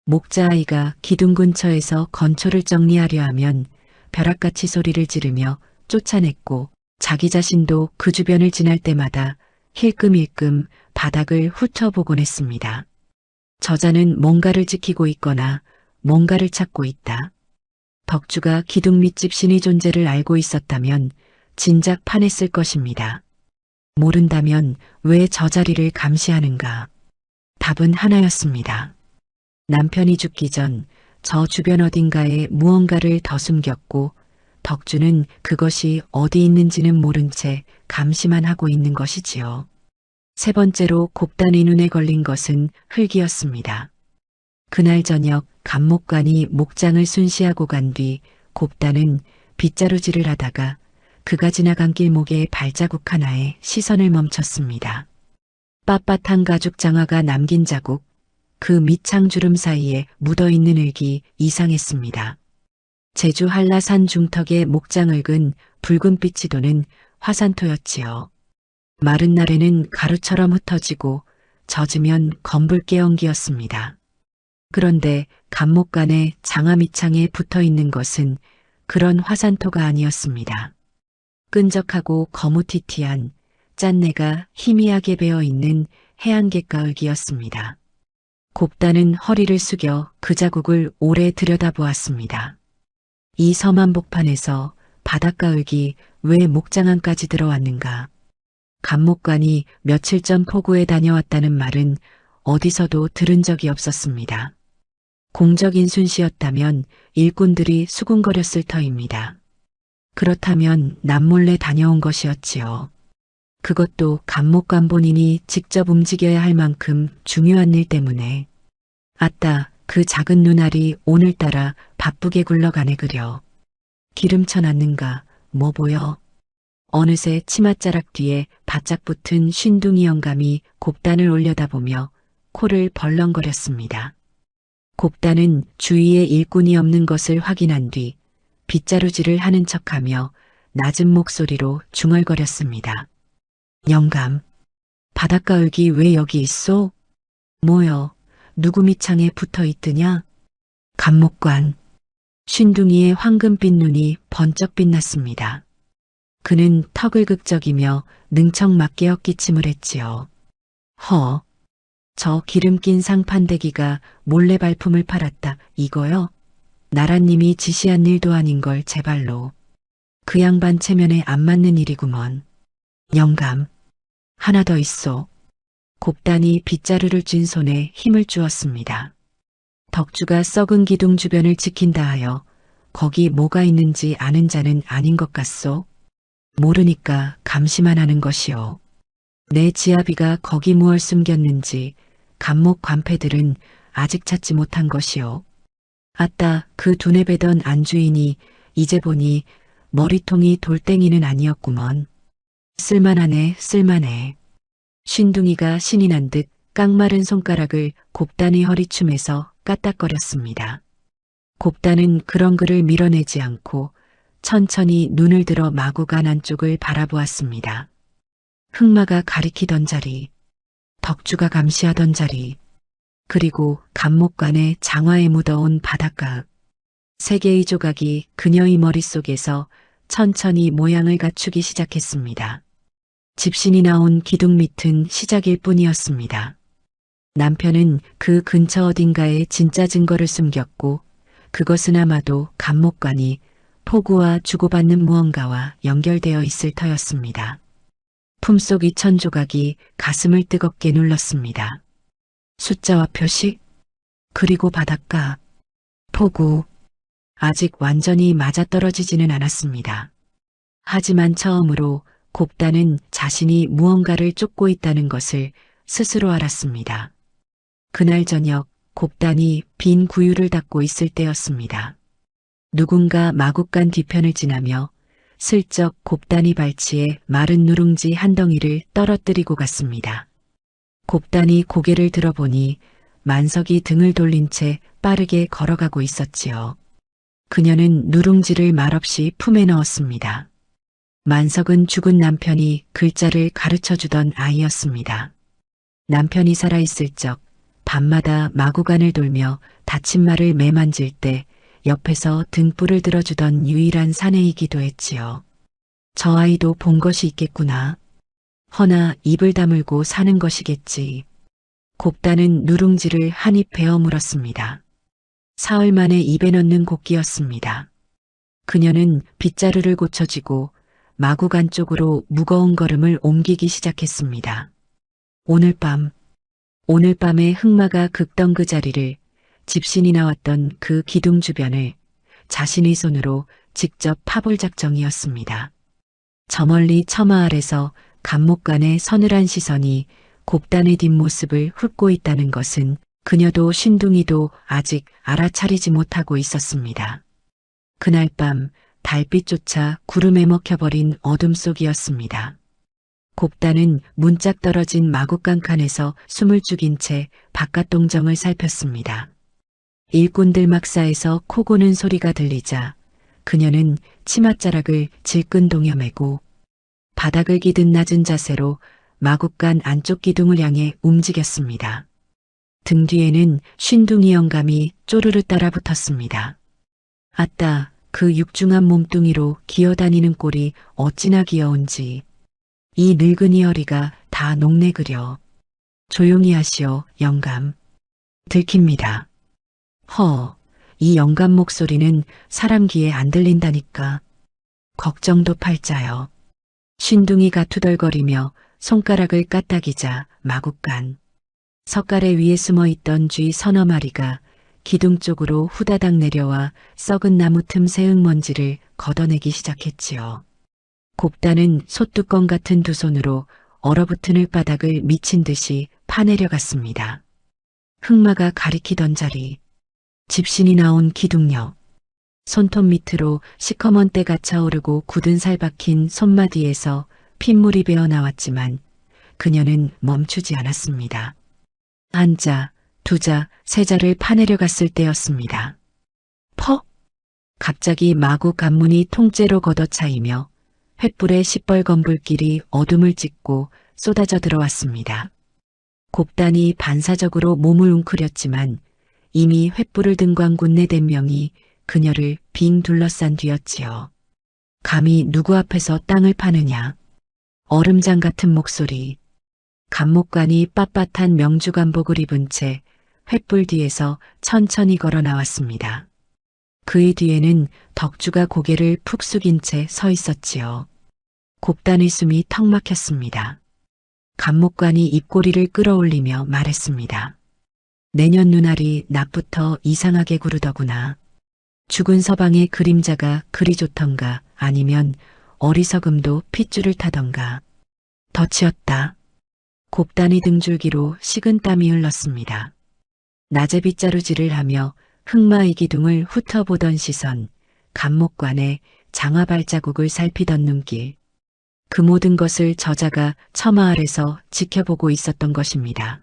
목자아이가 기둥 근처에서 건초를 정리하려 하면 벼락같이 소리를 지르며 쫓아냈고 자기 자신도 그 주변을 지날 때마다 힐끔힐끔 바닥을 훑어보곤 했습니다. 저자는 뭔가를 지키고 있거나 뭔가를 찾고 있다. 덕주가 기둥 밑집 신의 존재를 알고 있었다면 진작 파냈을 것입니다. 모른다면 왜 저 자리를 감시하는가? 답은 하나였습니다. 남편이 죽기 전 저 주변 어딘가에 무언가를 더 숨겼고 덕주는 그것이 어디 있는지는 모른 채 감시만 하고 있는 것이지요. 세 번째로 곱단의 눈에 걸린 것은 흙이었습니다. 그날 저녁 간목관이 목장을 순시하고 간 뒤 곱단은 빗자루질을 하다가 그가 지나간 길목의 발자국 하나에 시선을 멈췄습니다. 빳빳한 가죽 장화가 남긴 자국, 그 밑창 주름 사이에 묻어있는 흙이 이상했습니다. 제주 한라산 중턱의 목장흙은 붉은빛이 도는 화산토였지요. 마른 날에는 가루처럼 흩어지고 젖으면 검붉게 연기였습니다. 그런데 간목간의 장화 밑창에 붙어있는 것은 그런 화산토가 아니었습니다. 끈적하고 거무튀튀한 짠내가 희미하게 배어있는 해안갯가흙이었습니다. 곱단은 허리를 숙여 그 자국을 오래 들여다보았습니다. 이 섬 한복판에서 바닷가흙이 왜 목장안까지 들어왔는가? 간목관이 며칠 전 포구에 다녀왔다는 말은 어디서도 들은 적이 없었습니다. 공적인 순시였다면 일꾼들이 수군거렸을 터입니다. 그렇다면 남몰래 다녀온 것이었지요. 그것도 간목관 본인이 직접 움직여야 할 만큼 중요한 일 때문에. 아따, 그 작은 눈알이 오늘따라 바쁘게 굴러가네 그려. 기름쳐 놨는가, 뭐 보여? 어느새 치맛자락 뒤에 바짝 붙은 쉰둥이 영감이 곱단을 올려다보며 코를 벌렁거렸습니다. 곱단은 주위에 일꾼이 없는 것을 확인한 뒤 빗자루질을 하는 척하며 낮은 목소리로 중얼거렸습니다. 영감, 바닷가 을기 왜 여기 있소? 뭐여, 누구 밑창에 붙어 있드냐? 감목관. 쉰둥이의 황금빛 눈이 번쩍 빛났습니다. 그는 턱을 극적이며 능청맞게 헛기침을 했지요. 허, 저 기름 낀 상판대기가 몰래 발품을 팔았다, 이거요? 나라님이 지시한 일도 아닌 걸 제발로. 그 양반 체면에 안 맞는 일이구먼. 영감, 하나 더 있어. 곱단이 빗자루를 쥔 손에 힘을 주었습니다. 덕주가 썩은 기둥 주변을 지킨다 하여 거기 뭐가 있는지 아는 자는 아닌 것 같소? 모르니까 감시만 하는 것이오. 내 지아비가 거기 무얼 숨겼는지 감목 관패들은 아직 찾지 못한 것이오. 아따, 그 두뇌 베던 안주인이 이제 보니 머리통이 돌덩이는 아니었구먼. 쓸만하네, 쓸만해. 쉰둥이가 신이 난 듯 깡마른 손가락을 곱단의 허리춤에서 까딱거렸습니다. 곱단은 그런 그를 밀어내지 않고 천천히 눈을 들어 마구간 안쪽을 바라보았습니다. 흑마가 가리키던 자리, 덕주가 감시하던 자리, 그리고 감목관의 장화에 묻어온 바닷가. 세 개의 조각이 그녀의 머릿속에서 천천히 모양을 갖추기 시작했습니다. 집신이 나온 기둥 밑은 시작일 뿐이었습니다. 남편은 그 근처 어딘가에 진짜 증거를 숨겼고 그것은 아마도 감목관이 포구와 주고받는 무언가와 연결되어 있을 터였습니다. 품속 2000조각이 가슴을 뜨겁게 눌렀습니다. 숫자와 표식, 그리고 바닷가, 포구. 아직 완전히 맞아떨어지지는 않았습니다. 하지만 처음으로 곱단은 자신이 무언가를 쫓고 있다는 것을 스스로 알았습니다. 그날 저녁 곱단이 빈 구유를 닦고 있을 때였습니다. 누군가 마구간 뒤편을 지나며 슬쩍 곱단이 발치에 마른 누룽지 한 덩이를 떨어뜨리고 갔습니다. 곱단이 고개를 들어보니 만석이 등을 돌린 채 빠르게 걸어가고 있었지요. 그녀는 누룽지를 말없이 품에 넣었습니다. 만석은 죽은 남편이 글자를 가르쳐주던 아이였습니다. 남편이 살아있을 적 밤마다 마구간을 돌며 다친 말을 매만질 때 옆에서 등불을 들어주던 유일한 사내이기도 했지요. 저 아이도 본 것이 있겠구나. 허나 입을 다물고 사는 것이겠지. 곱단은 누룽지를 한 입 베어 물었습니다. 사흘 만에 입에 넣는 곡기였습니다. 그녀는 빗자루를 고쳐쥐고 마구간 쪽으로 무거운 걸음을 옮기기 시작했습니다. 오늘 밤에 흑마가 긁던 그 자리를, 집신이 나왔던 그 기둥 주변을 자신의 손으로 직접 파볼 작정이었습니다. 저 멀리 처마 아래서 감목간의 서늘한 시선이 곱단의 뒷모습을 훑고 있다는 것은 그녀도 쉰둥이도 아직 알아차리지 못하고 있었습니다. 그날 밤 달빛조차 구름에 먹혀버린 어둠 속이었습니다. 곱단은 문짝 떨어진 마구간 칸에서 숨을 죽인 채 바깥 동정을 살폈습니다. 일꾼들 막사에서 코 고는 소리가 들리자 그녀는 치맛자락을 질끈동여 매고 바닥을 기든 낮은 자세로 마구간 안쪽 기둥을 향해 움직였습니다. 등 뒤에는 쉰둥이 영감이 쪼르르 따라 붙었습니다. 아따, 그 육중한 몸뚱이로 기어다니는 꼴이 어찌나 귀여운지. 이 늙은이 허리가 다 녹내그려. 조용히 하시오, 영감. 들킵니다. 허, 이 영감 목소리는 사람 귀에 안 들린다니까. 걱정도 팔자요. 쉰둥이가 투덜거리며 손가락을 까딱이자 마구간. 석가래 위에 숨어있던 쥐 서너 마리가 기둥 쪽으로 후다닥 내려와 썩은 나무 틈 새흙먼지를 걷어내기 시작했지요. 곱단은 솥뚜껑 같은 두 손으로 얼어붙은 흙바닥을 미친 듯이 파내려갔습니다. 흑마가 가리키던 자리, 집신이 나온 기둥역, 손톱 밑으로 시커먼 때가 차오르고 굳은 살 박힌 손마디에서 핏물이 배어 나왔지만 그녀는 멈추지 않았습니다. 한 자, 두 자, 세 자를 파내려 갔을 때였습니다. 퍽! 갑자기 마구 관문이 통째로 걷어차이며 횃불의 시뻘건 불길이 어둠을 찢고 쏟아져 들어왔습니다. 곱단이 반사적으로 몸을 웅크렸지만 이미 횃불을 든 광군 4~5명이 그녀를 빙 둘러싼 뒤였지요. 감히 누구 앞에서 땅을 파느냐. 얼음장 같은 목소리. 간목관이 빳빳한 명주관복을 입은 채 횃불 뒤에서 천천히 걸어 나왔습니다. 그의 뒤에는 덕주가 고개를 푹 숙인 채 서 있었지요. 곱단의 숨이 턱 막혔습니다. 간목관이 입꼬리를 끌어올리며 말했습니다. 내년 눈알이 낮부터 이상하게 구르더구나. 죽은 서방의 그림자가 그리 좋던가 아니면 어리석음도 핏줄을 타던가. 덧치었다. 곱단이 등줄기로 식은 땀이 흘렀습니다. 낮에 빗자루질을 하며 흑마의 기둥을 훑어보던 시선, 간목관의 장화 발자국을 살피던 눈길. 그 모든 것을 저자가 처마 아래서 지켜보고 있었던 것입니다.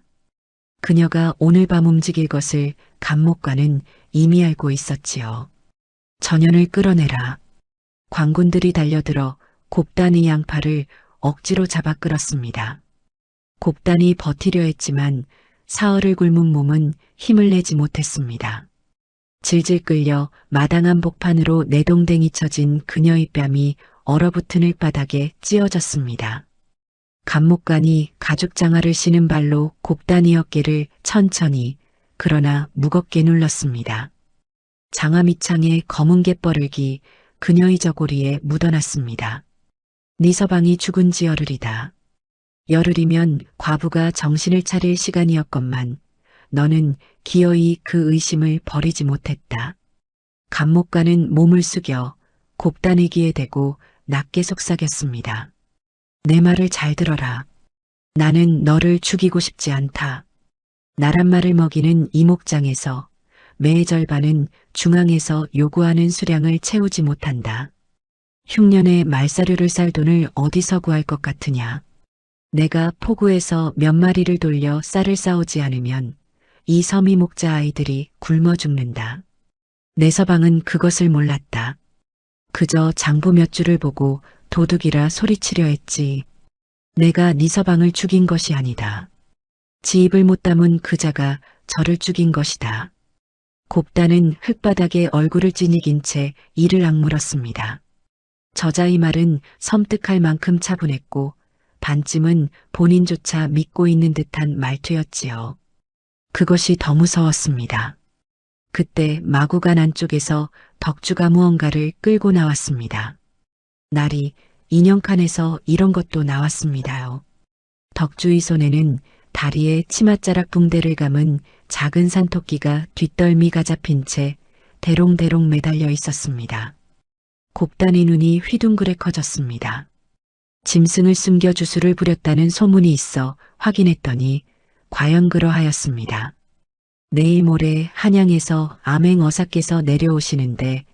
그녀가 오늘 밤 움직일 것을 간목관은 이미 알고 있었지요. 전연을 끌어내라. 관군들이 달려들어 곱단의 양팔을 억지로 잡아 끌었습니다. 곱단이 버티려 했지만 사흘을 굶은 몸은 힘을 내지 못했습니다. 질질 끌려 마당한 복판으로 내동댕이 쳐진 그녀의 뺨이 얼어붙은 흙바닥에 찧어졌습니다. 간목관이 가죽 장화를 신은 발로 곱단이 어깨를 천천히 그러나 무겁게 눌렀습니다. 장화 밑창에 검은 갯벌을기 그녀의 저고리에 묻어났습니다. 네 서방이 죽은 지 열흘이다. 열흘이면 과부가 정신을 차릴 시간이었건만 너는 기어이 그 의심을 버리지 못했다. 간목관은 몸을 숙여 곱단의 귀에 대고 낮게 속삭였습니다. 내 말을 잘 들어라. 나는 너를 죽이고 싶지 않다. 나란 말을 먹이는 이목장에서 매의 절반은 중앙에서 요구하는 수량을 채우지 못한다. 흉년에 말사료를 쌀 돈을 어디서 구할 것 같으냐. 내가 포구에서 몇 마리를 돌려 쌀을 싸오지 않으면 이 서미 목자 아이들이 굶어 죽는다. 내 서방은 그것을 몰랐다. 그저 장부 몇 줄을 보고 도둑이라 소리치려 했지. 내가 네 서방을 죽인 것이 아니다. 지 입을 못 담은 그자가 저를 죽인 것이다. 곱단은 흙바닥에 얼굴을 찌니긴 채 이를 악물었습니다. 저자의 말은 섬뜩할 만큼 차분했고 반쯤은 본인조차 믿고 있는 듯한 말투였지요. 그것이 더 무서웠습니다. 그때 마구간 안쪽에서 덕주가 무언가를 끌고 나왔습니다. 날이 인형칸에서 이런 것도 나왔습니다요. 덕주의 손에는 다리에 치맛자락 붕대를 감은 작은 산토끼가 뒷덜미가 잡힌 채 대롱대롱 매달려 있었습니다. 곱단의 눈이 휘둥그레 커졌습니다. 짐승을 숨겨 주술을 부렸다는 소문이 있어 확인했더니 과연 그러하였습니다. 내일 모레 한양에서 암행어사께서 내려오시는데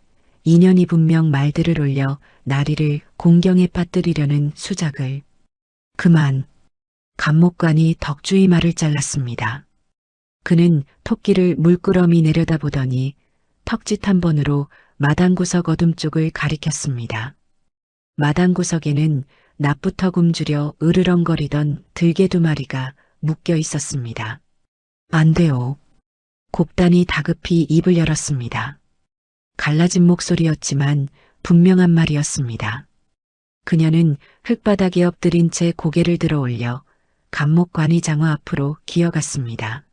인연이 분명 말들을 올려 나리를 공경에 빠뜨리려는 수작을. 그만. 간목관이 덕주의 말을 잘랐습니다. 그는 토끼를 물끄러미 내려다보더니 턱짓 한 번으로 마당구석 어둠 쪽을 가리켰습니다. 마당구석에는 낮부터 굶주려 으르렁거리던 들개 2마리가 묶여 있었습니다. 안 돼요. 곱단이 다급히 입을 열었습니다. 갈라진 목소리였지만 분명한 말이었습니다. 그녀는 흙바닥에 엎드린 채 고개를 들어 올려 간목관이 장화 앞으로 기어갔습니다.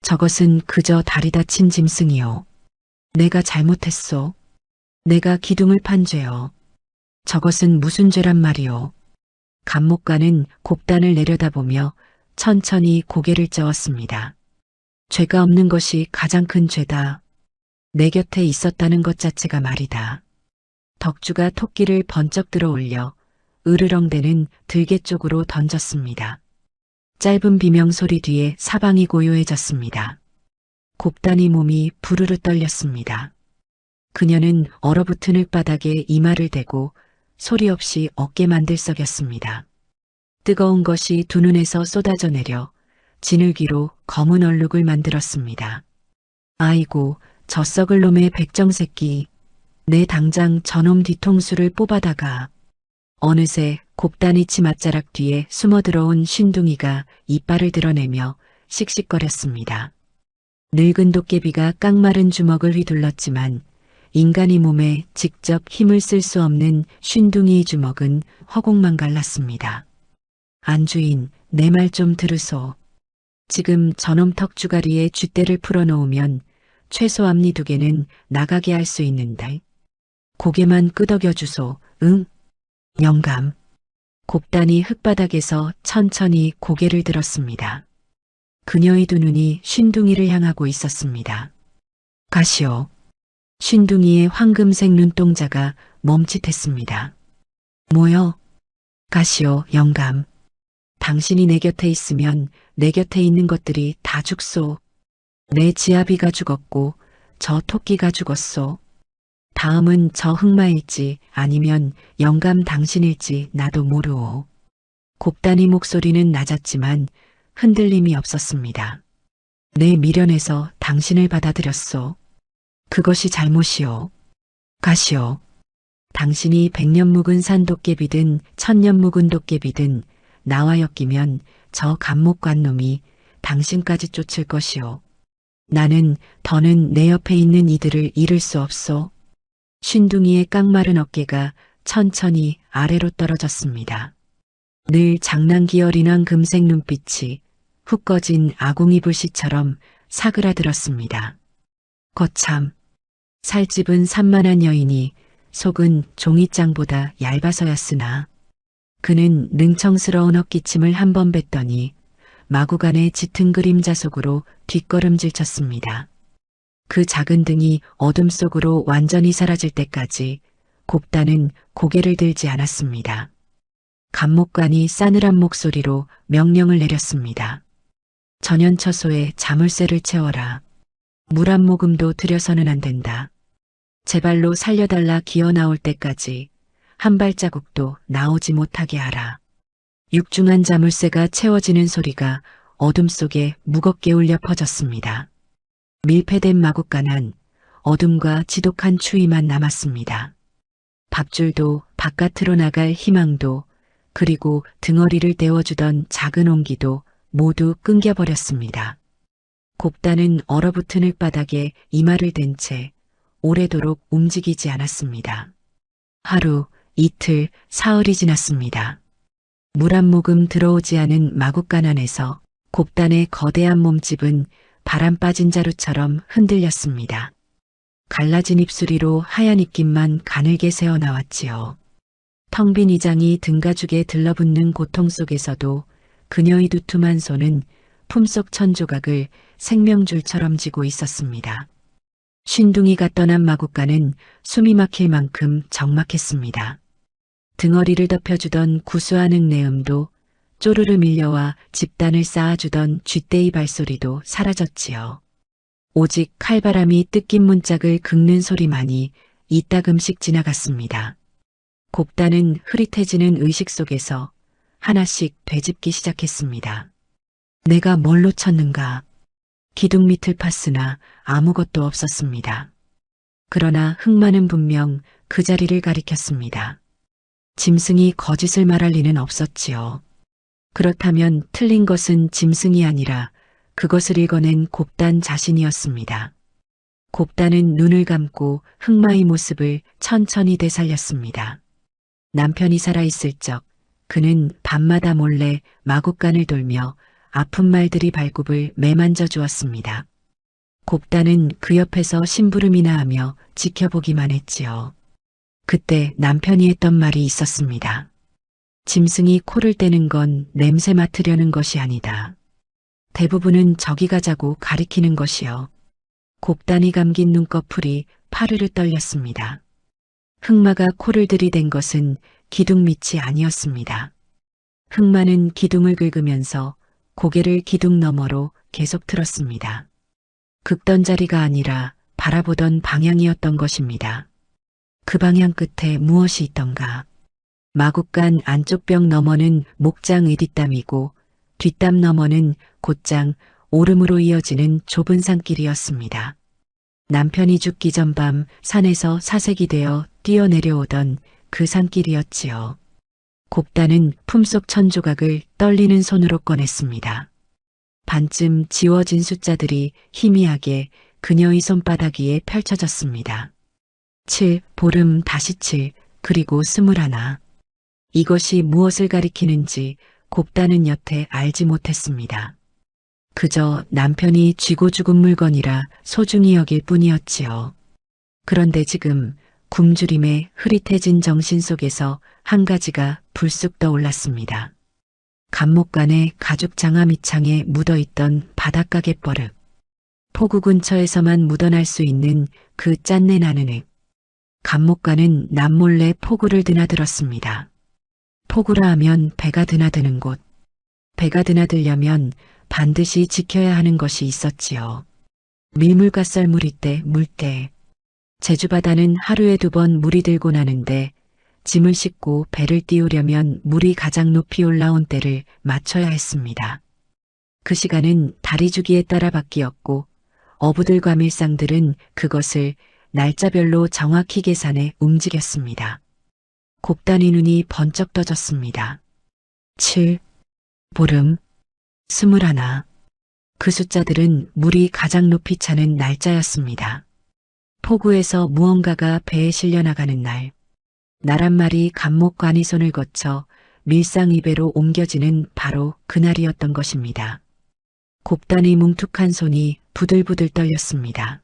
저것은 그저 다리 다친 짐승이요. 내가 잘못했소. 내가 기둥을 판 죄요. 저것은 무슨 죄란 말이오. 간목관은 곱단을 내려다보며 천천히 고개를 저었습니다. 죄가 없는 것이 가장 큰 죄다. 내 곁에 있었다는 것 자체가 말이다. 덕주가 토끼를 번쩍 들어 올려 으르렁대는 들개 쪽으로 던졌습니다. 짧은 비명소리 뒤에 사방이 고요해졌습니다. 곱단이 몸이 부르르 떨렸습니다. 그녀는 얼어붙은 흙바닥에 이마를 대고 소리 없이 어깨 만들썩였습니다. 뜨거운 것이 두 눈에서 쏟아져 내려 진흙위로 검은 얼룩을 만들었습니다. 아이고, 저 썩을 놈의 백정새끼. 내 당장 저놈 뒤통수를 뽑아다가. 어느새 곱다니 치맛자락 뒤에 숨어들어온 쉰둥이가 이빨을 드러내며 씩씩거렸습니다. 늙은 도깨비가 깡마른 주먹을 휘둘렀지만 인간이 몸에 직접 힘을 쓸 수 없는 쉰둥이의 주먹은 허공만 갈랐습니다. 안주인, 내 말 좀 들으소. 지금 저놈 턱주가리에 쥐떼를 풀어놓으면 최소 앞니 2개는 나가게 할 수 있는데. 고개만 끄덕여 주소. 응? 영감. 곱단이 흙바닥에서 천천히 고개를 들었습니다. 그녀의 두 눈이 쉰둥이를 향하고 있었습니다. 가시오. 쉰둥이의 황금색 눈동자가 멈칫했습니다. 뭐요? 가시오, 영감. 당신이 내 곁에 있으면 내 곁에 있는 것들이 다 죽소. 내 지아비가 죽었고 저 토끼가 죽었소. 다음은 저 흑마일지 아니면 영감 당신일지 나도 모르오. 곱다니 목소리는 낮았지만 흔들림이 없었습니다. 내 미련에서 당신을 받아들였소. 그것이 잘못이오. 가시오. 당신이 100년 묵은 산도깨비든 1000년 묵은 도깨비든 나와 엮이면 저 감목관 놈이 당신까지 쫓을 것이오. 나는 더는 내 옆에 있는 이들을 잃을 수 없소. 쉰둥이의 깡마른 어깨가 천천히 아래로 떨어졌습니다. 늘 장난기어린한 금색 눈빛이 훅 꺼진 아궁이 불씨처럼 사그라들었습니다. 거참, 살집은 산만한 여인이 속은 종이장보다 얇아서였으나 그는 능청스러운 헛기침을 한 번 뱉더니 마구간의 짙은 그림자 속으로 뒷걸음질 쳤습니다. 그 작은 등이 어둠 속으로 완전히 사라질 때까지 곱다는 고개를 들지 않았습니다. 감목관이 싸늘한 목소리로 명령을 내렸습니다. 전연처소에 자물쇠를 채워라. 물 한 모금도 들여서는 안 된다. 제발로 살려달라 기어 나올 때까지 한 발자국도 나오지 못하게 하라. 육중한 자물쇠가 채워지는 소리가 어둠 속에 무겁게 울려 퍼졌습니다. 밀폐된 마구간은 어둠과 지독한 추위만 남았습니다. 밥줄도 바깥으로 나갈 희망도 그리고 등어리를 데워주던 작은 온기도 모두 끊겨버렸습니다. 곱다는 얼어붙은 흙바닥에 이마를 댄 채 오래도록 움직이지 않았습니다. 하루, 이틀, 사흘이 지났습니다. 물 한 모금 들어오지 않은 마구간 안에서 곱단의 거대한 몸집은 바람 빠진 자루처럼 흔들렸습니다. 갈라진 입술이로 하얀 입김만 가늘게 새어나왔지요. 텅 빈 이장이 등가죽에 들러붙는 고통 속에서도 그녀의 두툼한 손은 품속 천조각을 생명줄처럼 쥐고 있었습니다. 쉰둥이가 떠난 마구간은 숨이 막힐 만큼 적막했습니다. 등어리를 덮여주던 구수한 흙내음도 쪼르르 밀려와 집단을 쌓아주던 쥐떼의 발소리도 사라졌지요. 오직 칼바람이 뜯긴 문짝을 긁는 소리만이 이따금씩 지나갔습니다. 곱다는 흐릿해지는 의식 속에서 하나씩 되짚기 시작했습니다. 내가 뭘 놓쳤는가? 기둥 밑을 팠으나 아무것도 없었습니다. 그러나 흑마는 분명 그 자리를 가리켰습니다. 짐승이 거짓을 말할 리는 없었지요. 그렇다면 틀린 것은 짐승이 아니라 그것을 읽어낸 곱단 자신이었습니다. 곱단은 눈을 감고 흑마의 모습을 천천히 되살렸습니다. 남편이 살아있을 적 그는 밤마다 몰래 마구간을 돌며 아픈 말들이 발굽을 매만져 주었습니다. 곱단은 그 옆에서 심부름이나 하며 지켜보기만 했지요. 그때 남편이 했던 말이 있었습니다. 짐승이 코를 떼는 건 냄새 맡으려는 것이 아니다. 대부분은 저기 가자고 가리키는 것이요. 곱단이 감긴 눈꺼풀이 파르르 떨렸습니다. 흑마가 코를 들이댄 것은 기둥 밑이 아니었습니다. 흑마는 기둥을 긁으면서 고개를 기둥 너머로 계속 틀었습니다. 긁던 자리가 아니라 바라보던 방향이었던 것입니다. 그 방향 끝에 무엇이 있던가. 마구간 안쪽 벽 너머는 목장의 뒷담이고 뒷담 너머는 곧장 오름으로 이어지는 좁은 산길이었습니다. 남편이 죽기 전 밤 산에서 사색이 되어 뛰어내려오던 그 산길이었지요. 곱다는 품속 천조각을 떨리는 손으로 꺼냈습니다. 반쯤 지워진 숫자들이 희미하게 그녀의 손바닥 위에 펼쳐졌습니다. 7, 보름, 다시 7, 그리고 21. 이것이 무엇을 가리키는지 곱다는 여태 알지 못했습니다. 그저 남편이 쥐고 죽은 물건이라 소중히 여길 뿐이었지요. 그런데 지금 굶주림에 흐릿해진 정신 속에서 한 가지가 불쑥 떠올랐습니다. 감목간의 가죽 장화 밑창에 묻어있던 바닷가게 버릇. 포구 근처에서만 묻어날 수 있는 그 짠내 나는 흙. 감목간은 남몰래 포구를 드나들었습니다. 포구라 하면 배가 드나드는 곳. 배가 드나들려면 반드시 지켜야 하는 것이 있었지요. 밀물과 썰물이때, 물때. 제주바다는 하루에 2번 물이 들고 나는데 짐을 싣고 배를 띄우려면 물이 가장 높이 올라온 때를 맞춰야 했습니다. 그 시간은 다리 주기에 따라 바뀌었고 어부들과 밀상들은 그것을 날짜별로 정확히 계산해 움직였습니다. 곱다니 눈이 번쩍 떠졌습니다. 7, 보름, 21. 그 숫자들은 물이 가장 높이 차는 날짜였습니다. 포구에서 무언가가 배에 실려나가는 날, 나란 말이 감목관이 손을 거쳐 밀상 입에로 옮겨지는 바로 그날이었던 것입니다. 곱단이 뭉툭한 손이 부들부들 떨렸습니다.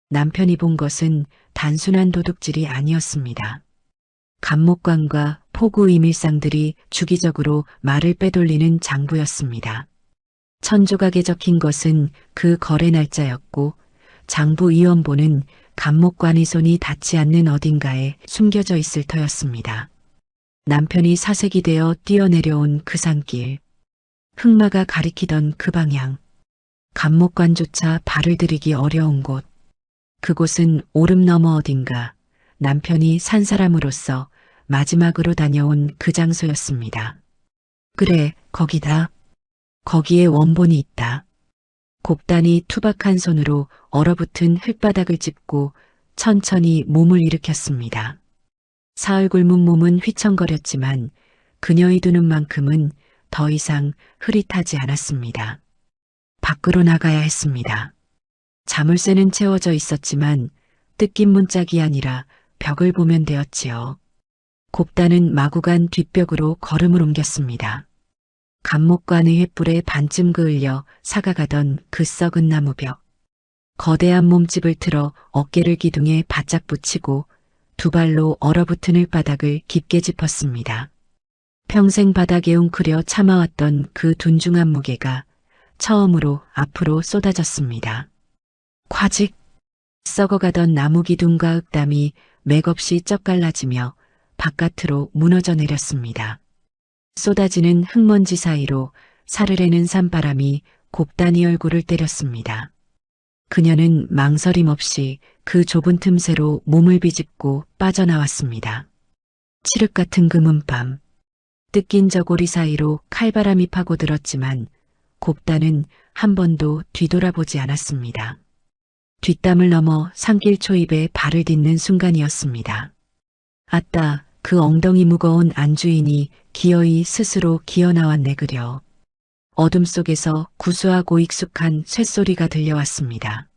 남편이 본 것은 단순한 도둑질이 아니었습니다. 감목관과 포구 이밀상들이 주기적으로 말을 빼돌리는 장부였습니다. 천조각에 적힌 것은 그 거래 날짜였고 장부 이원본은 감목관이 손이 닿지 않는 어딘가에 숨겨져 있을 터였습니다. 남편이 사색이 되어 뛰어내려온 그 산길, 흑마가 가리키던 그 방향, 감목관조차 발을 들이기 어려운 곳, 그곳은 오름 너머 어딘가 남편이 산 사람으로서 마지막으로 다녀온 그 장소였습니다. 그래, 거기다. 거기에 원본이 있다. 곱단이 투박한 손으로 얼어붙은 흙바닥을 짚고 천천히 몸을 일으켰습니다. 사흘 굶은 몸은 휘청거렸지만 그녀의 두 눈만큼은 더 이상 흐릿하지 않았습니다. 밖으로 나가야 했습니다. 자물쇠는 채워져 있었지만 뜯긴 문짝이 아니라 벽을 보면 되었지요. 곱다는 마구간 뒷벽으로 걸음을 옮겼습니다. 감목관의 횃불에 반쯤 그을려 사가가던 그 썩은 나무벽. 거대한 몸집을 틀어 어깨를 기둥에 바짝 붙이고 두 발로 얼어붙은 흙바닥을 깊게 짚었습니다. 평생 바닥에 웅크려 참아왔던 그 둔중한 무게가 처음으로 앞으로 쏟아졌습니다. 콰직! 썩어가던 나무 기둥과 흙담이 맥없이 쩍갈라지며 바깥으로 무너져 내렸습니다. 쏟아지는 흙먼지 사이로 사르르는 산바람이 곱다니 얼굴을 때렸습니다. 그녀는 망설임 없이 그 좁은 틈새로 몸을 비집고 빠져나왔습니다. 칠흑 같은 금은밤, 뜯긴 저고리 사이로 칼바람이 파고들었지만 곱다는 한 번도 뒤돌아보지 않았습니다. 뒷담을 넘어 산길 초입에 발을 딛는 순간이었습니다. 아따, 그 엉덩이 무거운 안주인이 기어이 스스로 기어나왔네 그려. 어둠 속에서 구수하고 익숙한 쇳소리가 들려왔습니다.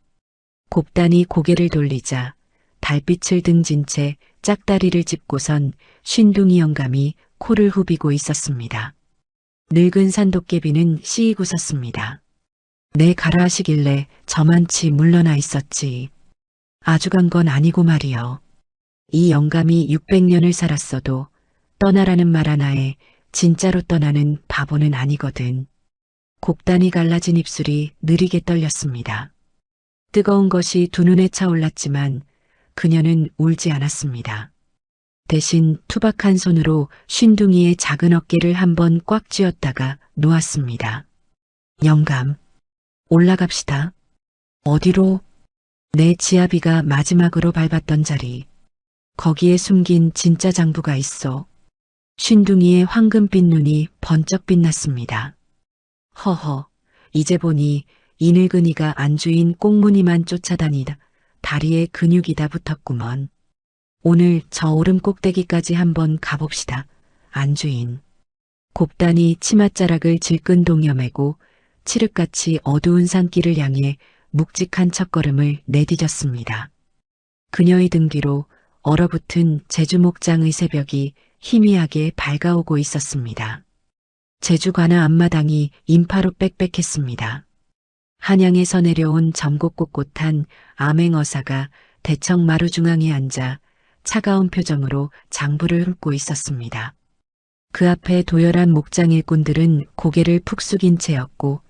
곱단이 고개를 돌리자 달빛을 등진 채 짝다리를 짚고선 쉰둥이 영감이 코를 후비고 있었습니다. 늙은 산도깨비는 씩 웃었습니다. 내 가라 하시길래 저만치 물러나 있었지. 아주 간 건 아니고 말이여. 이 영감이 600년을 살았어도 떠나라는 말 하나에 진짜로 떠나는 바보는 아니거든. 곱단이 갈라진 입술이 느리게 떨렸습니다. 뜨거운 것이 두 눈에 차올랐지만 그녀는 울지 않았습니다. 대신 투박한 손으로 쉰둥이의 작은 어깨를 한번 꽉 쥐었다가 놓았습니다. 영감, 올라갑시다. 어디로? 내 지아비가 마지막으로 밟았던 자리. 거기에 숨긴 진짜 장부가 있어. 쉰둥이의 황금빛 눈이 번쩍 빛났습니다. 허허, 이제 보니 이 늙은이가 안주인 꽁무니만 쫓아다니다 다리에 근육이 다 붙었구먼. 오늘 저 오름 꼭대기까지 한번 가봅시다. 안주인. 곱단이 치맛자락을 질끈 동여매고 칠흑같이 어두운 산길을 향해 묵직한 첫걸음을 내디뎠습니다. 그녀의 등 뒤로 얼어붙은 제주목장의 새벽이 희미하게 밝아오고 있었습니다. 제주관아 앞마당이 인파로 빽빽했습니다. 한양에서 내려온 점곡꽃꽃한 암행어사가 대청 마루 중앙에 앉아 차가운 표정으로 장부를 훑고 있었습니다. 그 앞에 도열한 목장 일꾼들은 고개를 푹 숙인 채였고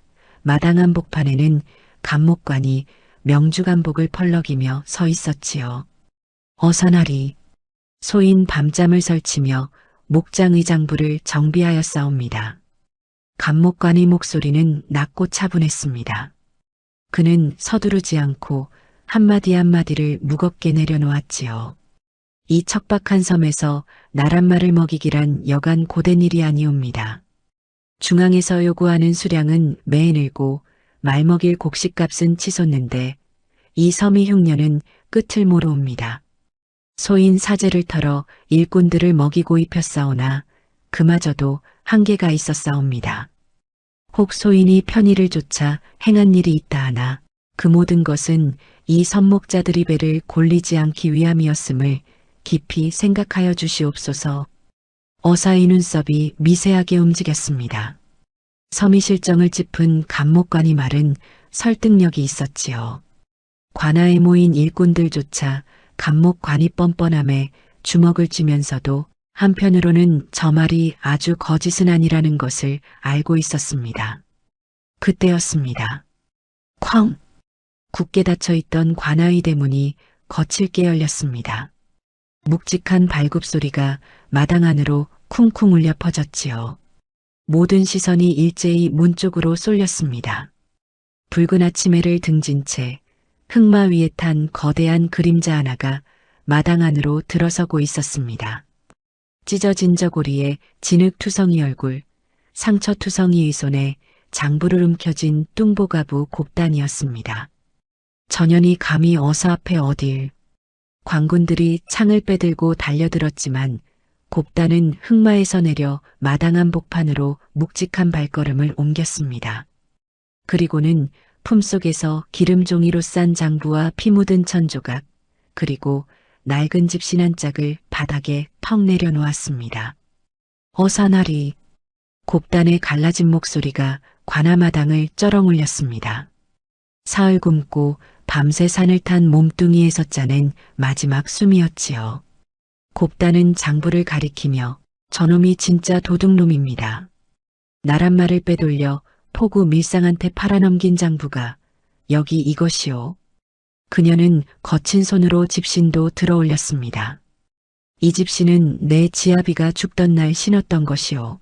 마당 한복판에는 감목관이 명주감복을 펄럭이며 서 있었지요. 어사나리. 소인 밤잠을 설치며 목장의 장부를 정비하였사옵니다. 감목관의 목소리는 낮고 차분했습니다. 그는 서두르지 않고 한마디 한마디를 무겁게 내려놓았지요. 이 척박한 섬에서 나랏말을 먹이기란 여간 고된 일이 아니옵니다. 중앙에서 요구하는 수량은 매해 늘고 말먹일 곡식값은 치솟는데 이 섬의 흉년은 끝을 모르옵니다. 소인 사제를 털어 일꾼들을 먹이고 입혔사오나 그마저도 한계가 있었사옵니다. 혹 소인이 편의를 좇아 행한 일이 있다 하나 그 모든 것은 이 선목자들의 배를 골리지 않기 위함이었음을 깊이 생각하여 주시옵소서. 어사의 눈썹이 미세하게 움직였습니다. 섬의 실정을 짚은 감목관의 말은 설득력이 있었지요. 관아에 모인 일꾼들조차 감목관이 뻔뻔함에 주먹을 쥐면서도 한편으로는 저 말이 아주 거짓은 아니라는 것을 알고 있었습니다. 그때였습니다. 쾅! 굳게 닫혀있던 관아의 대문이 거칠게 열렸습니다. 묵직한 발굽소리가 마당 안으로 쿵쿵 울려 퍼졌지요. 모든 시선이 일제히 문 쪽으로 쏠렸습니다. 붉은 아침해를 등진 채 흑마 위에 탄 거대한 그림자 하나가 마당 안으로 들어서고 있었습니다. 찢어진 저고리에 진흙투성이 얼굴, 상처투성이의 손에 장부를 움켜쥔 뚱보가부 곱단이었습니다. 전현이 감히 어사 앞에 어딜. 광군들이 창을 빼들고 달려들었지만 곱단은 흑마에서 내려 마당 한복판으로 묵직한 발걸음을 옮겼습니다. 그리고는 품속에서 기름종이로 싼 장부와 피 묻은 천조각, 그리고 낡은 집신 한 짝을 바닥에 턱 내려놓았습니다. 어사나리. 곱단의 갈라진 목소리가 관아마당을 쩌렁 울렸습니다. 사흘 굶고 밤새 산을 탄 몸뚱이에서 짜낸 마지막 숨이었지요. 곱단은 장부를 가리키며 저놈이 진짜 도둑놈입니다. 나랏말을 빼돌려 포구 밀상한테 팔아넘긴 장부가 여기 이것이오. 그녀는 거친 손으로 집신도 들어 올렸습니다. 이 집신은 내 지아비가 죽던 날 신었던 것이오.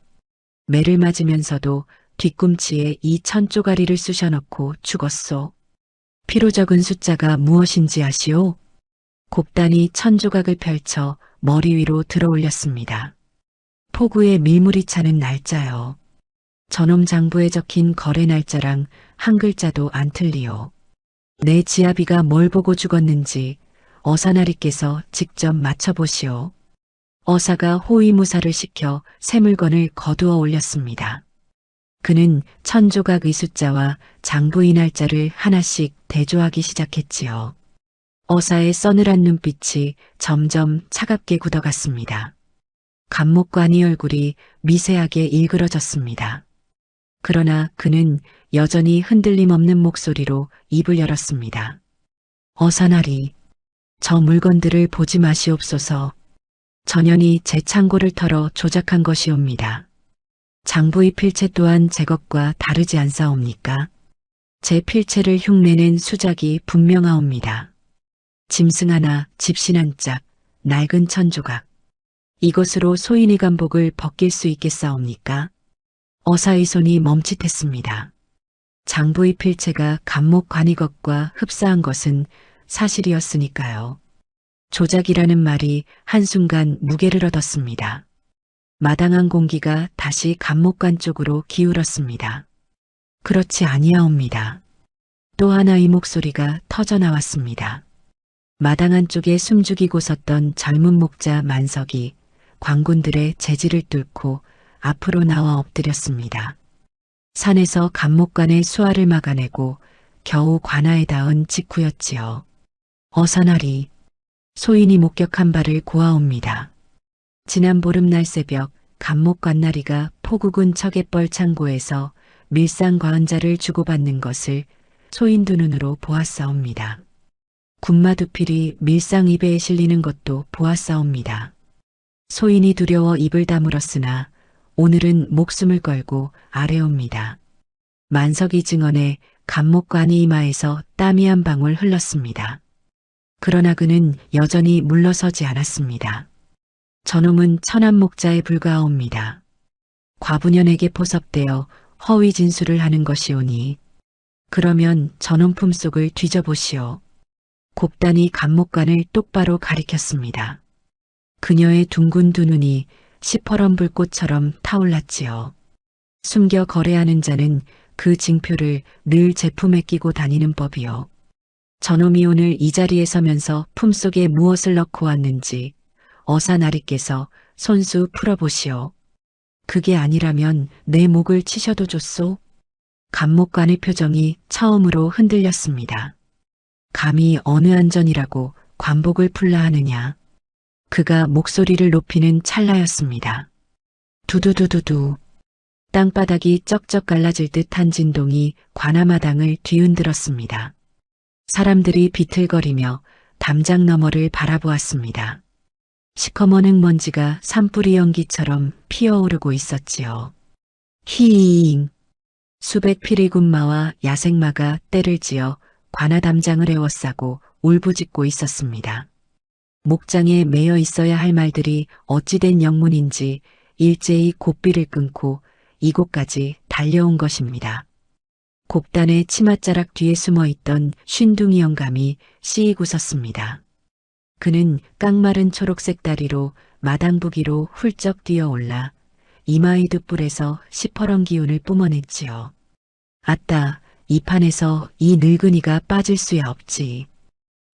매를 맞으면서도 뒤꿈치에 이 천조가리를 쑤셔넣고 죽었소. 피로 적은 숫자가 무엇인지 아시오? 곱단이 천조각을 펼쳐 머리 위로 들어 올렸습니다. 포구에 밀물이 차는 날짜요. 저놈 장부에 적힌 거래 날짜랑 한 글자도 안 틀리오. 내 지아비가 뭘 보고 죽었는지 어사나리께서 직접 맞춰보시오. 어사가 호위무사를 시켜 새 물건을 거두어 올렸습니다. 그는 천조각의 숫자와 장부의 날짜를 하나씩 대조하기 시작했지요. 어사의 서늘한 눈빛이 점점 차갑게 굳어갔습니다. 감목관의 얼굴이 미세하게 일그러졌습니다. 그러나 그는 여전히 흔들림 없는 목소리로 입을 열었습니다. 어사나리, 저 물건들을 보지 마시옵소서. 전현이 제 창고를 털어 조작한 것이옵니다. 장부의 필체 또한 제 것과 다르지 않사옵니까? 제 필체를 흉내낸 수작이 분명하옵니다. 짐승 하나, 집신 한 짝, 낡은 천조각. 이것으로 소인의 감복을 벗길 수 있겠사옵니까? 어사의 손이 멈칫했습니다. 장부의 필체가 감목관의 것과 흡사한 것은 사실이었으니까요. 조작이라는 말이 한순간 무게를 얻었습니다. 마당한 공기가 다시 감목관 쪽으로 기울었습니다. 그렇지 아니하옵니다. 또 하나의 목소리가 터져 나왔습니다. 마당 한쪽에 숨죽이고 섰던 젊은 목자 만석이 광군들의 재질을 뚫고 앞으로 나와 엎드렸습니다. 산에서 감목관의 수하를 막아내고 겨우 관아에 닿은 직후였지요. 어사나리, 소인이 목격한 바를 고하옵니다. 지난 보름날 새벽 감목관나리가 포국은 척의벌 창고에서 밀상 과은자를 주고받는 것을 소인 두 눈으로 보았사옵니다. 군마 두 필이 밀상 입에 실리는 것도 보았사옵니다. 소인이 두려워 입을 다물었으나 오늘은 목숨을 걸고 아뢰옵니다. 만석이 증언해 감목관의 이마에서 땀이 한 방울 흘렀습니다. 그러나 그는 여전히 물러서지 않았습니다. 저놈은 천안목자에 불과하옵니다. 과부년에게 포섭되어 허위 진술을 하는 것이오니 그러면 저놈 품속을 뒤져보시오. 곱단이 감목관을 똑바로 가리켰습니다. 그녀의 둥근 두 눈이 시퍼런 불꽃처럼 타올랐지요. 숨겨 거래하는 자는 그 징표를 늘 제품에 끼고 다니는 법이요. 저놈이 오늘 이 자리에 서면서 품속에 무엇을 넣고 왔는지 어사나리께서 손수 풀어보시오. 그게 아니라면 내 목을 치셔도 좋소. 감목관의 표정이 처음으로 흔들렸습니다. 감히 어느 안전이라고 관복을 풀라 하느냐. 그가 목소리를 높이는 찰나였습니다. 두두두두두. 땅바닥이 쩍쩍 갈라질 듯한 진동이 관아마당을 뒤흔들었습니다. 사람들이 비틀거리며 담장 너머를 바라보았습니다. 시커먼 흙먼지가 산불이 연기처럼 피어오르고 있었지요. 히잉. 수백 피리 군마와 야생마가 떼를 지어 관아 담장을 에워싸고 울부짖고 있었습니다. 목장에 매여 있어야 할 말들이 어찌된 영문인지 일제히 고삐를 끊고 이곳까지 달려온 것입니다. 곱단의 치맛자락 뒤에 숨어있던 쉰둥이 영감이 씩 웃었습니다. 그는 깡마른 초록색 다리로 마당부기로 훌쩍 뛰어올라 이마의 득불에서 시퍼런 기운을 뿜어냈지요. 아따, 이 판에서 이 늙은이가 빠질 수야 없지.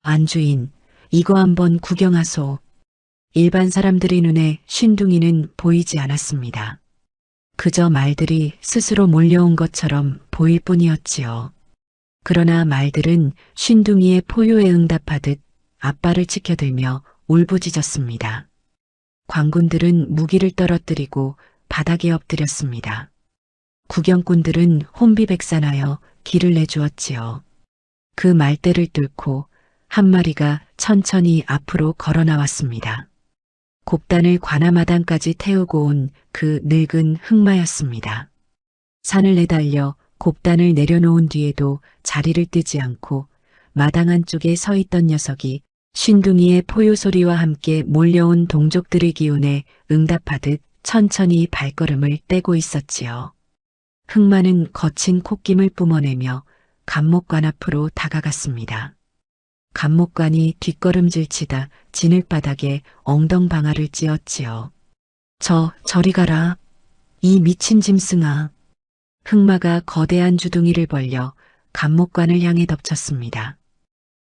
안주인, 이거 한번 구경하소. 일반 사람들의 눈에 쉰둥이는 보이지 않았습니다. 그저 말들이 스스로 몰려온 것처럼 보일 뿐이었지요. 그러나 말들은 쉰둥이의 포효에 응답하듯 앞발을 치켜들며 울부짖었습니다. 광군들은 무기를 떨어뜨리고 바닥에 엎드렸습니다. 구경꾼들은 혼비백산하여 길을 내주었지요. 그 말대를 뚫고 한 마리가 천천히 앞으로 걸어 나왔습니다. 곱단을 관아마당까지 태우고 온 그 늙은 흑마였습니다. 산을 내달려 곱단을 내려놓은 뒤에도 자리를 뜨지 않고 마당 한쪽에 서 있던 녀석이 쉰둥이의 포효 소리와 함께 몰려온 동족들의 기운에 응답하듯 천천히 발걸음을 떼고 있었지요. 흑마는 거친 콧김을 뿜어내며 감목관 앞으로 다가갔습니다. 감목관이 뒷걸음질치다 진흙바닥에 엉덩방아를 찧었지요. 저리 가라. 이 미친 짐승아. 흑마가 거대한 주둥이를 벌려 감목관을 향해 덮쳤습니다.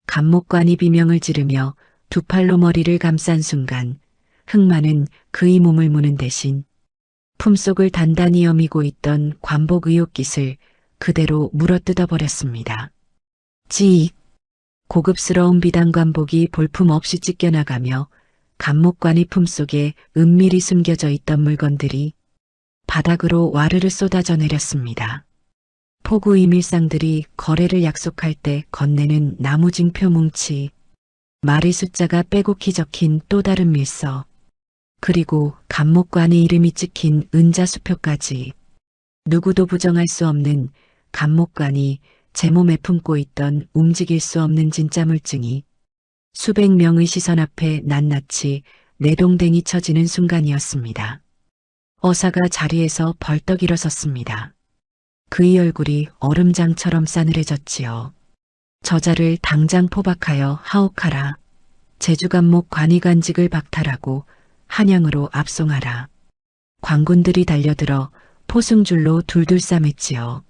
감목관이 비명을 지르며 두 팔로 머리를 감싼 순간 흑마는 그의 몸을 무는 대신 품속을 단단히 여미고 있던 관복 의욕깃을 그대로 물어뜯어 버렸습니다. 지익. 고급스러운 비단 관복이 볼품없이 찢겨나가며 감목관의 품속에 은밀히 숨겨져 있던 물건들이 바닥으로 와르르 쏟아져 내렸습니다. 포구 이밀상들이 거래를 약속할 때 건네는 나무징표 뭉치, 말의 숫자가 빼곡히 적힌 또 다른 밀서, 그리고 감목관의 이름이 찍힌 은자수표까지 누구도 부정할 수 없는 감목관이 제 몸에 품고 있던 움직일 수 없는 진짜 물증이 수백 명의 시선 앞에 낱낱이 내동댕이 쳐지는 순간이었습니다. 어사가 자리에서 벌떡 일어섰습니다. 그의 얼굴이 얼음장처럼 싸늘해졌지요. 저자를 당장 포박하여 하옥하라. 제주감목 관이관직을 박탈하고 한양으로 압송하라. 광군들이 달려들어 포승줄로 둘둘 싸맸지요.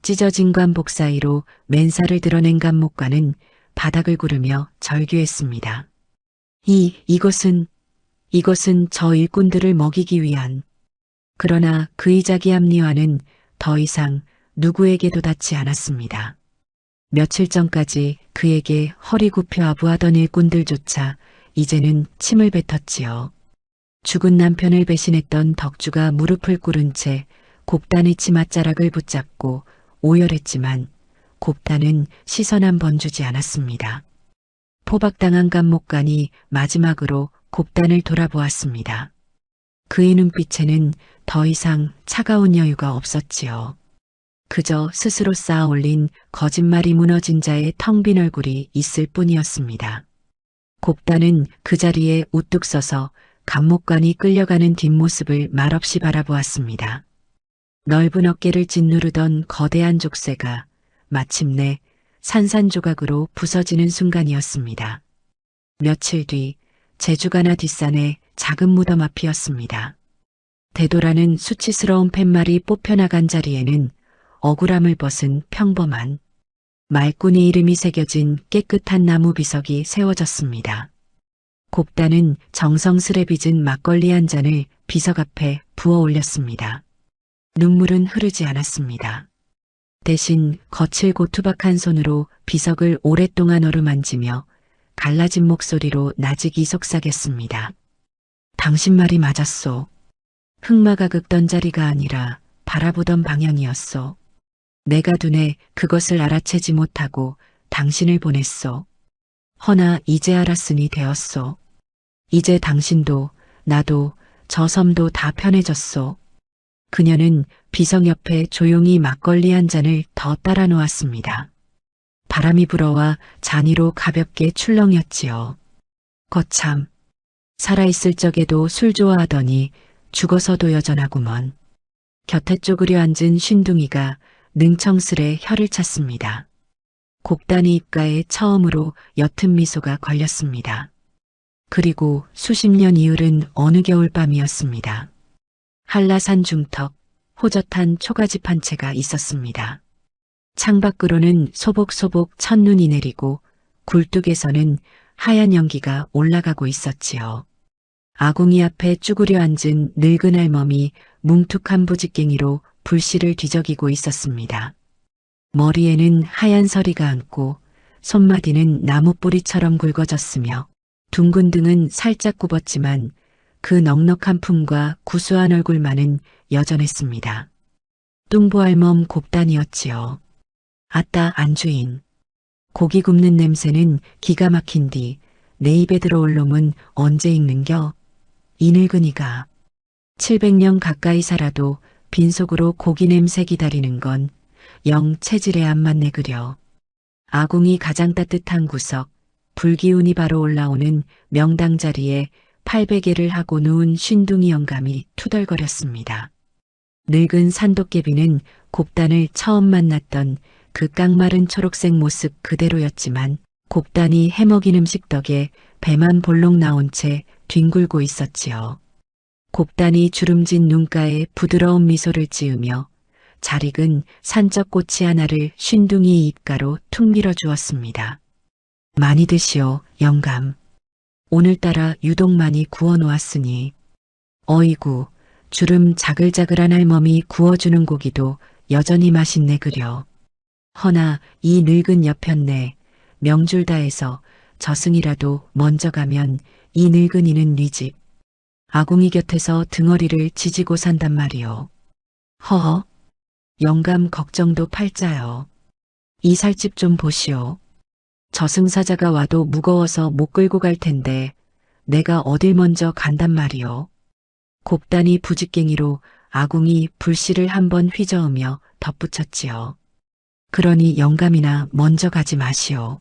찢어진 관복 사이로 맨살을 드러낸 감목관은 바닥을 구르며 절규했습니다. 이것은 저 일꾼들을 먹이기 위한. 그러나 그의 자기 합리화는 더 이상 누구에게도 닿지 않았습니다. 며칠 전까지 그에게 허리 굽혀 아부하던 일꾼들조차 이제는 침을 뱉었지요. 죽은 남편을 배신했던 덕주가 무릎을 꿇은 채 곱단의 치맛자락을 붙잡고 오열했지만 곱단은 시선 한 번 주지 않았습니다. 포박당한 감목관이 마지막으로 곱단을 돌아보았습니다. 그의 눈빛에는 더 이상 차가운 여유가 없었지요. 그저 스스로 쌓아 올린 거짓말이 무너진 자의 텅 빈 얼굴이 있을 뿐이었습니다. 곱단은 그 자리에 우뚝 서서 감목관이 끌려가는 뒷모습을 말없이 바라보았습니다. 넓은 어깨를 짓누르던 거대한 족쇄가 마침내 산산조각으로 부서지는 순간이었습니다. 며칠 뒤 제주가나 뒷산에 작은 무덤 앞이었습니다. 되돌아는 수치스러운 팻말이 뽑혀나간 자리에는 억울함을 벗은 평범한 말꾼의 이름이 새겨진 깨끗한 나무 비석이 세워졌습니다. 곱단은 정성스레 빚은 막걸리 한 잔을 비석 앞에 부어 올렸습니다. 눈물은 흐르지 않았습니다. 대신 거칠고 투박한 손으로 비석을 오랫동안 어루만지며 갈라진 목소리로 나직이 속삭였습니다. 당신 말이 맞았소. 흑마가 긁던 자리가 아니라 바라보던 방향이었소. 내가 둔에 그것을 알아채지 못하고 당신을 보냈소. 허나 이제 알았으니 되었소. 이제 당신도 나도 저 섬도 다 편해졌소. 그녀는 비석 옆에 조용히 막걸리 한 잔을 더 따라 놓았습니다. 바람이 불어와 잔이로 가볍게 출렁였지요. 거참, 살아있을 적에도 술 좋아하더니 죽어서도 여전하구먼. 곁에 쪼그려 앉은 쉰둥이가 능청스레 혀를 찼습니다. 곡단이 입가에 처음으로 옅은 미소가 걸렸습니다. 그리고 수십 년 이을은 어느 겨울밤이었습니다. 한라산 중턱 호젓한 초가집 한 채가 있었습니다. 창밖으로는 소복소복 첫눈이 내리고 굴뚝에서는 하얀 연기가 올라가고 있었지요. 아궁이 앞에 쭈그려 앉은 늙은 할멈이 뭉툭한 부직갱이로 불씨를 뒤적이고 있었습니다. 머리에는 하얀 서리가 앉고 손마디는 나무뿌리처럼 굵어졌으며 둥근 등은 살짝 굽었지만 그 넉넉한 품과 구수한 얼굴만은 여전했습니다. 뚱보할멈 곱단이었지요. 아따 안주인. 고기 굽는 냄새는 기가 막힌 뒤 내 입에 들어올 놈은 언제 익는겨? 이 늙은이가 700년 가까이 살아도 빈속으로 고기 냄새 기다리는 건 영 체질에 안 맞네 그려. 아궁이 가장 따뜻한 구석, 불기운이 바로 올라오는 명당 자리에 800개를 하고 누운 쉰둥이 영감이 투덜거렸습니다. 늙은 산도깨비는 곱단을 처음 만났던 그 깡마른 초록색 모습 그대로였지만 곱단이 해먹인 음식 덕에 배만 볼록 나온 채 뒹굴고 있었지요. 곱단이 주름진 눈가에 부드러운 미소를 지으며 잘 익은 산적꼬치 하나를 쉰둥이 입가로 툭 밀어주었습니다. 많이 드시오, 영감. 오늘따라 유독 많이 구워놓았으니. 어이구, 주름 자글자글한 할멈이 구워주는 고기도 여전히 맛있네 그려. 허나 이 늙은 여편네 명줄 다해서 저승이라도 먼저 가면 이 늙은이는 네 집 아궁이 곁에서 등허리를 지지고 산단 말이오. 허허, 영감 걱정도 팔자요. 이 살집 좀 보시오. 저승사자가 와도 무거워서 못 끌고 갈 텐데 내가 어딜 먼저 간단 말이오. 곱단이 부직갱이로 아궁이 불씨를 한번 휘저으며 덧붙였지요. 그러니 영감이나 먼저 가지 마시오.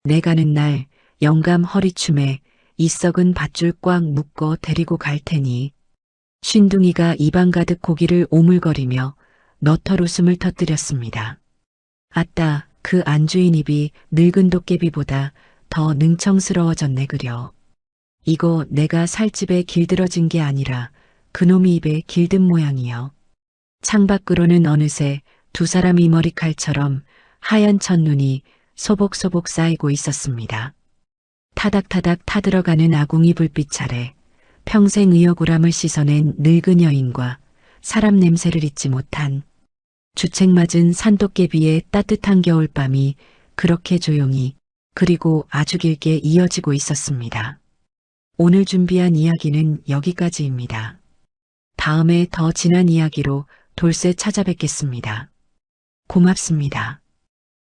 내 가는 날 영감 허리춤에 이 썩은 밧줄 꽉 묶어 데리고 갈 테니. 쉰둥이가 입안 가득 고기를 오물거리며 너털 웃음을 터뜨렸습니다. 아따, 그 안주인 입이 늙은 도깨비보다 더 능청스러워졌네 그려. 이거 내가 살집에 길들어진 게 아니라 그놈이 입에 길든 모양이여. 창밖으로는 어느새 두 사람이 머리칼처럼 하얀 첫눈이 소복소복 쌓이고 있었습니다. 타닥타닥 타들어가는 아궁이 불빛 아래 평생 의욕우람을 씻어낸 늙은 여인과 사람 냄새를 잊지 못한 주책맞은 산도깨비의 따뜻한 겨울밤이 그렇게 조용히 그리고 아주 길게 이어지고 있었습니다. 오늘 준비한 이야기는 여기까지입니다. 다음에 더 진한 이야기로 돌쇠 찾아뵙겠습니다. 고맙습니다.